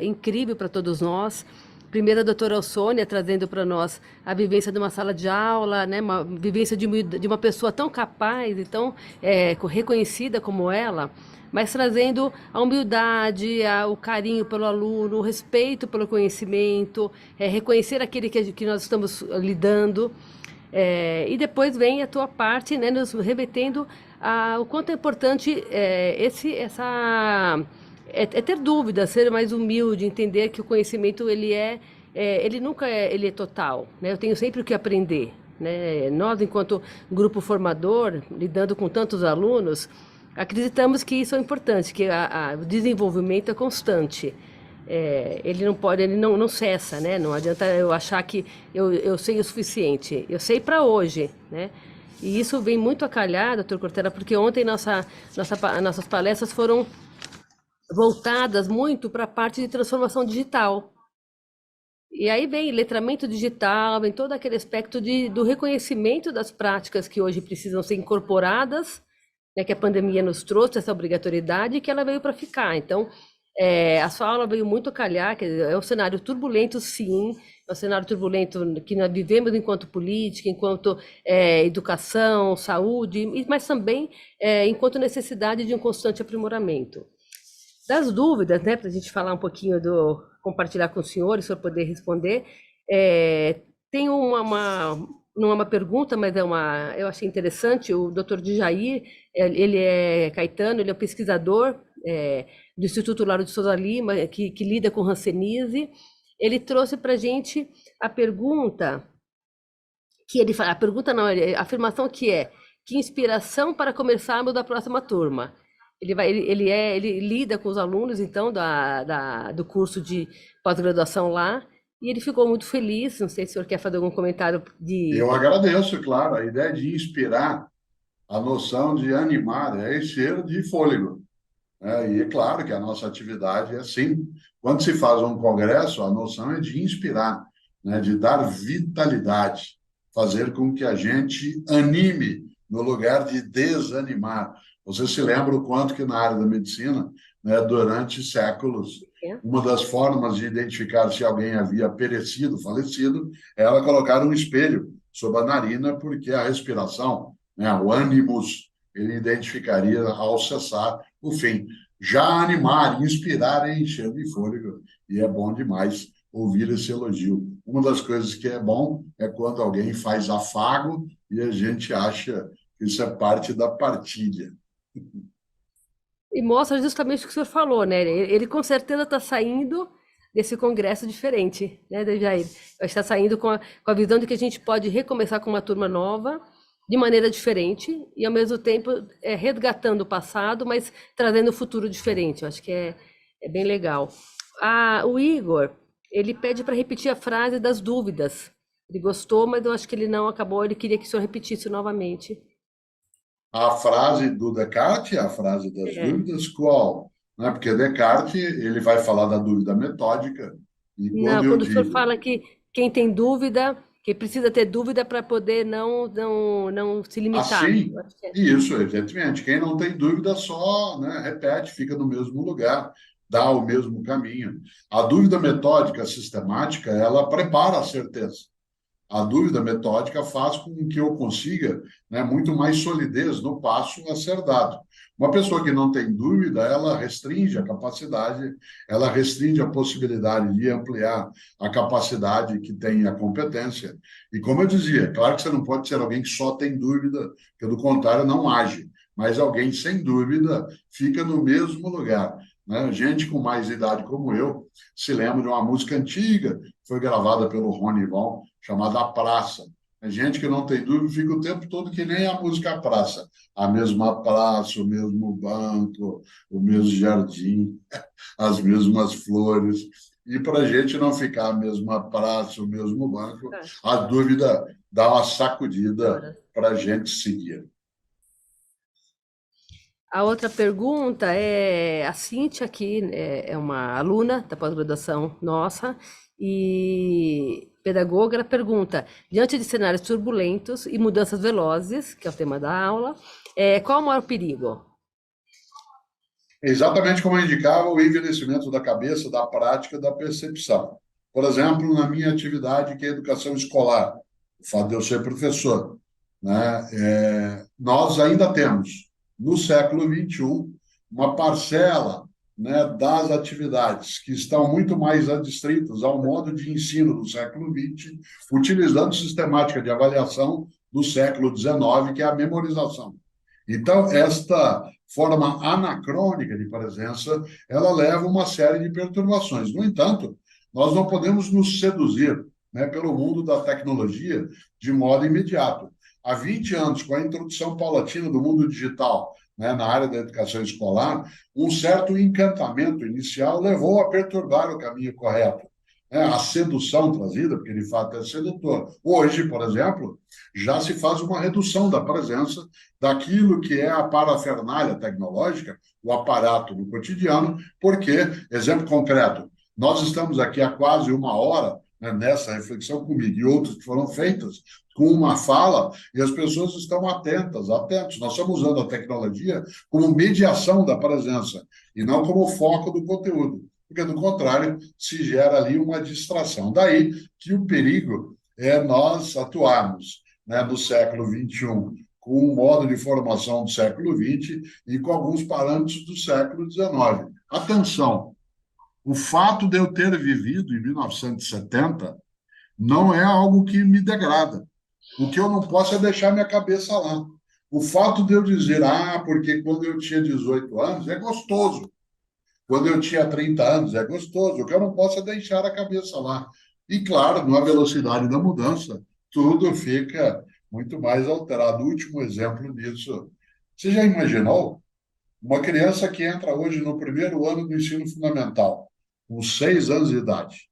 incrível para todos nós. Primeiro, a doutora Alsônia trazendo para nós a vivência de uma sala de aula, né? Uma vivência de uma pessoa tão capaz e tão reconhecida como ela, mas trazendo a humildade, o carinho pelo aluno, o respeito pelo conhecimento, reconhecer aquele que nós estamos lidando. E depois vem a tua parte, né, nos remetendo o quanto é importante ter dúvida, ser mais humilde, entender que o conhecimento ele nunca ele é total, né? Eu tenho sempre o que aprender, né? Nós, enquanto grupo formador, lidando com tantos alunos, acreditamos que isso é importante, que o desenvolvimento é constante. Ele não pode, ele não cessa, né? Não adianta eu achar que eu sei o suficiente. Eu sei para hoje, né? E isso vem muito a calhar, doutor Cortella, porque ontem nossas palestras foram voltadas muito para a parte de transformação digital. E aí vem letramento digital, vem todo aquele aspecto do reconhecimento das práticas que hoje precisam ser incorporadas, né, que a pandemia nos trouxe essa obrigatoriedade e que ela veio para ficar. Então, a sua aula veio muito a calhar, é um cenário turbulento, sim, é um cenário turbulento que nós vivemos enquanto política, enquanto educação, saúde, mas também enquanto necessidade de um constante aprimoramento. Das dúvidas, né, para a gente falar um pouquinho compartilhar com os senhores, para poder responder, tem não é uma pergunta, mas eu achei interessante, o doutor Djair, ele é caetano, ele é um pesquisador do Instituto Lauro de Souza Lima, que lida com hanseníase. Ele trouxe para a gente a pergunta, a pergunta não, a afirmação que inspiração para começarmos da próxima turma. Ele lida com os alunos, então, do curso de pós-graduação lá, e ele ficou muito feliz. Não sei se o senhor quer fazer algum comentário Eu agradeço, claro, a ideia de inspirar, a noção de animar, é encher de fôlego. E é claro que a nossa atividade é assim. Quando se faz um congresso, a noção é de inspirar, né, de dar vitalidade, fazer com que a gente anime no lugar de desanimar. Você se lembra o quanto que na área da medicina, né, durante séculos, uma das formas de identificar se alguém havia perecido, falecido, é ela colocar um espelho sob a narina, porque a respiração, né, o ânimos, ele identificaria ao cessar o fim. Já animar, inspirar é encher de fôlego, e é bom demais ouvir esse elogio. Uma das coisas que é bom é quando alguém faz afago e a gente acha que isso é parte da partilha. E mostra justamente o que o senhor falou, né? Ele com certeza está saindo desse congresso diferente, né, Jair? Está saindo com a visão de que a gente pode recomeçar com uma turma nova, de maneira diferente, e ao mesmo tempo resgatando o passado, mas trazendo um futuro diferente. Eu acho que é bem legal. O Igor, ele pede para repetir a frase das dúvidas. Ele gostou, mas eu acho que ele não acabou, ele queria que o senhor repetisse novamente. A frase do Descartes, a frase das dúvidas, qual? Né? Porque Descartes, ele vai falar da dúvida metódica, e quando o senhor fala que quem tem dúvida, que precisa ter dúvida para poder não se limitar. Assim, isso, evidentemente. Quem não tem dúvida só, né, repete, fica no mesmo lugar, dá o mesmo caminho. A dúvida metódica sistemática, ela prepara a certeza. A dúvida metódica faz com que eu consiga, né, muito mais solidez no passo a ser dado. Uma pessoa que não tem dúvida, ela restringe a capacidade, ela restringe a possibilidade de ampliar a capacidade que tem a competência. E como eu dizia, claro que você não pode ser alguém que só tem dúvida, porque do contrário não age, mas alguém sem dúvida fica no mesmo lugar. Né? Gente com mais idade como eu se lembra de uma música antiga, foi gravada pelo Rony Von, chamada A Praça. A gente que não tem dúvida fica o tempo todo que nem a música A Praça. A mesma praça, o mesmo banco, o mesmo jardim, as mesmas flores. E para a gente não ficar a mesma praça, o mesmo banco, a dúvida dá uma sacudida para a gente seguir. A outra pergunta a Cíntia, que é uma aluna da pós-graduação nossa e pedagoga, ela pergunta: diante de cenários turbulentos e mudanças velozes, que é o tema da aula, Qual o maior perigo? Exatamente como eu indicava, o envelhecimento da cabeça, da prática, da percepção. Por exemplo, na minha atividade, que é a educação escolar, o fato de eu ser professor, né? Nós ainda temos, no século XXI, uma parcela, né, das atividades que estão muito mais adstritas ao modo de ensino do século XX, utilizando sistemática de avaliação do século XIX, que é a memorização. Então, esta forma anacrônica de presença, ela leva uma série de perturbações. No entanto, nós não podemos nos seduzir, né, pelo mundo da tecnologia de modo imediato. Há 20 anos, com a introdução paulatina do mundo digital, né, na área da educação escolar, um certo encantamento inicial levou a perturbar o caminho correto. A sedução trazida, porque de fato é sedutor. Hoje, por exemplo, já se faz uma redução da presença daquilo que é a parafernália tecnológica, o aparato do cotidiano, porque, exemplo concreto, nós estamos aqui há quase uma hora, né, nessa reflexão comigo e outras que foram feitas com uma fala, e as pessoas estão atentos. Nós estamos usando a tecnologia como mediação da presença e não como foco do conteúdo, porque, do contrário, se gera ali uma distração. Daí que o perigo é nós atuarmos, né, no século XXI com um modo de formação do século XX e com alguns parâmetros do século XIX. Atenção, o fato de eu ter vivido em 1970 não é algo que me degrada. O que eu não posso é deixar minha cabeça lá. O fato de eu dizer, porque quando eu tinha 18 anos, é gostoso. Quando eu tinha 30 anos, é gostoso. O que eu não posso é deixar a cabeça lá. E, claro, na velocidade da mudança, tudo fica muito mais alterado. O último exemplo disso. Você já imaginou uma criança que entra hoje no primeiro ano do ensino fundamental, com 6 anos de idade,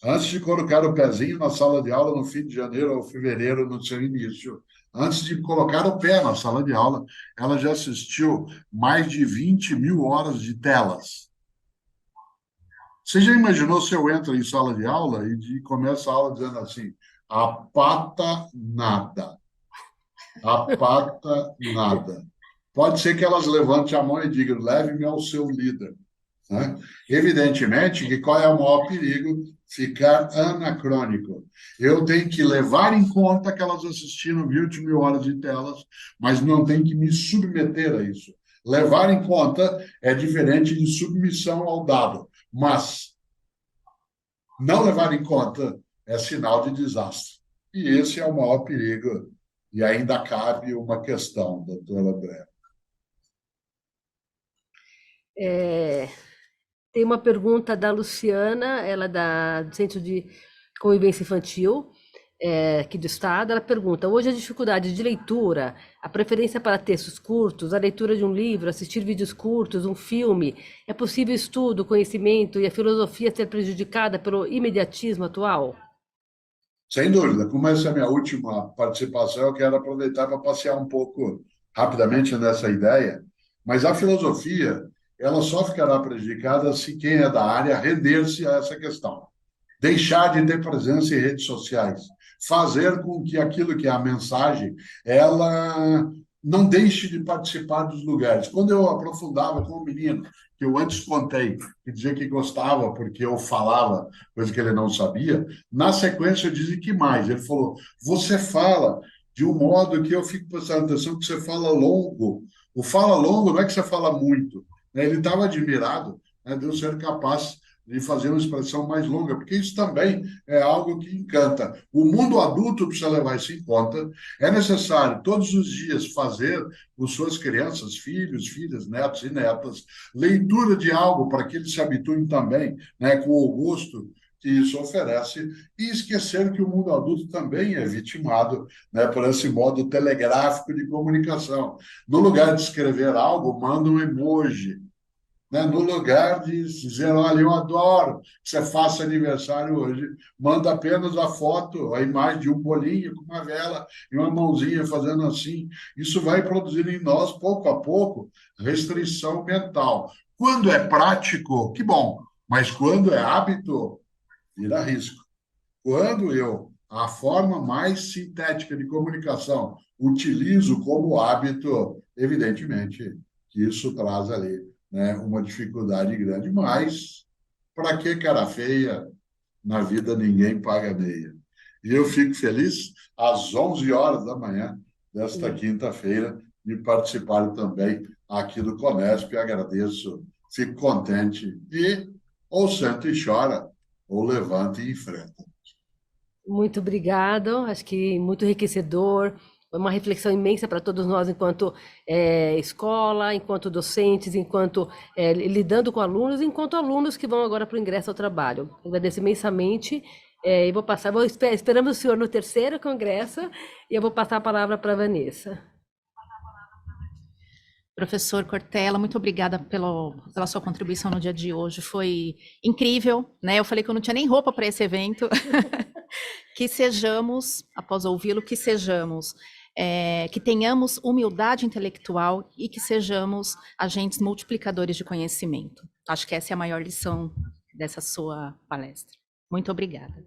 antes de colocar o pezinho na sala de aula no fim de janeiro ou fevereiro, no seu início, antes de colocar o pé na sala de aula, ela já assistiu mais de 20 mil horas de telas. Você já imaginou se eu entro em sala de aula e começo a aula dizendo assim, a pata nada, a pata nada. Pode ser que elas levantem a mão e digam, leve-me ao seu líder. Né? Evidentemente que qual é o maior perigo? Ficar anacrônico. Eu tenho que levar em conta que elas assistiram 20 mil horas de telas, mas não tenho que me submeter a isso. Levar em conta é diferente de submissão ao dado, mas não levar em conta é sinal de desastre. E esse é o maior perigo. E ainda cabe uma questão, doutora André. Tem uma pergunta da Luciana, ela é do Centro de Convivência Infantil, aqui do Estado. Ela pergunta: hoje a dificuldade de leitura, a preferência para textos curtos, a leitura de um livro, assistir vídeos curtos, um filme, é possível estudo, conhecimento e a filosofia ser prejudicada pelo imediatismo atual? Sem dúvida. Como essa é a minha última participação, eu quero aproveitar para passear um pouco rapidamente nessa ideia. Mas a filosofia, ela só ficará prejudicada se quem é da área render-se a essa questão. Deixar de ter presença em redes sociais. Fazer com que aquilo que é a mensagem, ela não deixe de participar dos lugares. Quando eu aprofundava com o menino, que eu antes contei, que dizia que gostava porque eu falava coisa que ele não sabia, na sequência eu dizia que mais. Ele falou, você fala de um modo que eu fico prestando atenção que você fala longo. O fala longo não é que você fala muito. Né? Ele estava admirado, né, de eu ser capaz de fazer uma expressão mais longa, porque isso também é algo que encanta. O mundo adulto precisa levar isso em conta. É necessário, todos os dias, fazer com suas crianças, filhos, filhas, netos e netas, leitura de algo para que eles se habituem também, né, com o gosto que isso oferece, e esquecer que o mundo adulto também é vitimado, né, por esse modo telegráfico de comunicação. No lugar de escrever algo, manda um emoji, né? No lugar de dizer, olha, eu adoro que você faça aniversário hoje, manda apenas a foto, a imagem de um bolinho com uma vela e uma mãozinha fazendo assim. Isso vai produzindo em nós, pouco a pouco, restrição mental. Quando é prático, que bom, mas quando é hábito, vira risco. Quando eu a forma mais sintética de comunicação, utilizo como hábito, evidentemente, que isso traz ali, né, uma dificuldade grande, mas para que cara feia? Na vida ninguém paga meia. E eu fico feliz às 11 horas da manhã desta quinta-feira de participar também aqui do Conesp. Agradeço, fico contente e ou senta e chora, ou levanta e enfrenta. Muito obrigado, acho que muito enriquecedor, uma reflexão imensa para todos nós enquanto escola, enquanto docentes, enquanto lidando com alunos, enquanto alunos que vão agora para o ingresso ao trabalho. Agradeço imensamente e vou passar, esperamos o senhor no terceiro congresso e eu vou passar a palavra para a Vanessa. Professor Cortella, muito obrigada pela sua contribuição no dia de hoje, foi incrível, né? Eu falei que eu não tinha nem roupa para esse evento. Que sejamos, após ouvi-lo, que sejamos, que tenhamos humildade intelectual e que sejamos agentes multiplicadores de conhecimento. Acho que essa é a maior lição dessa sua palestra. Muito obrigada.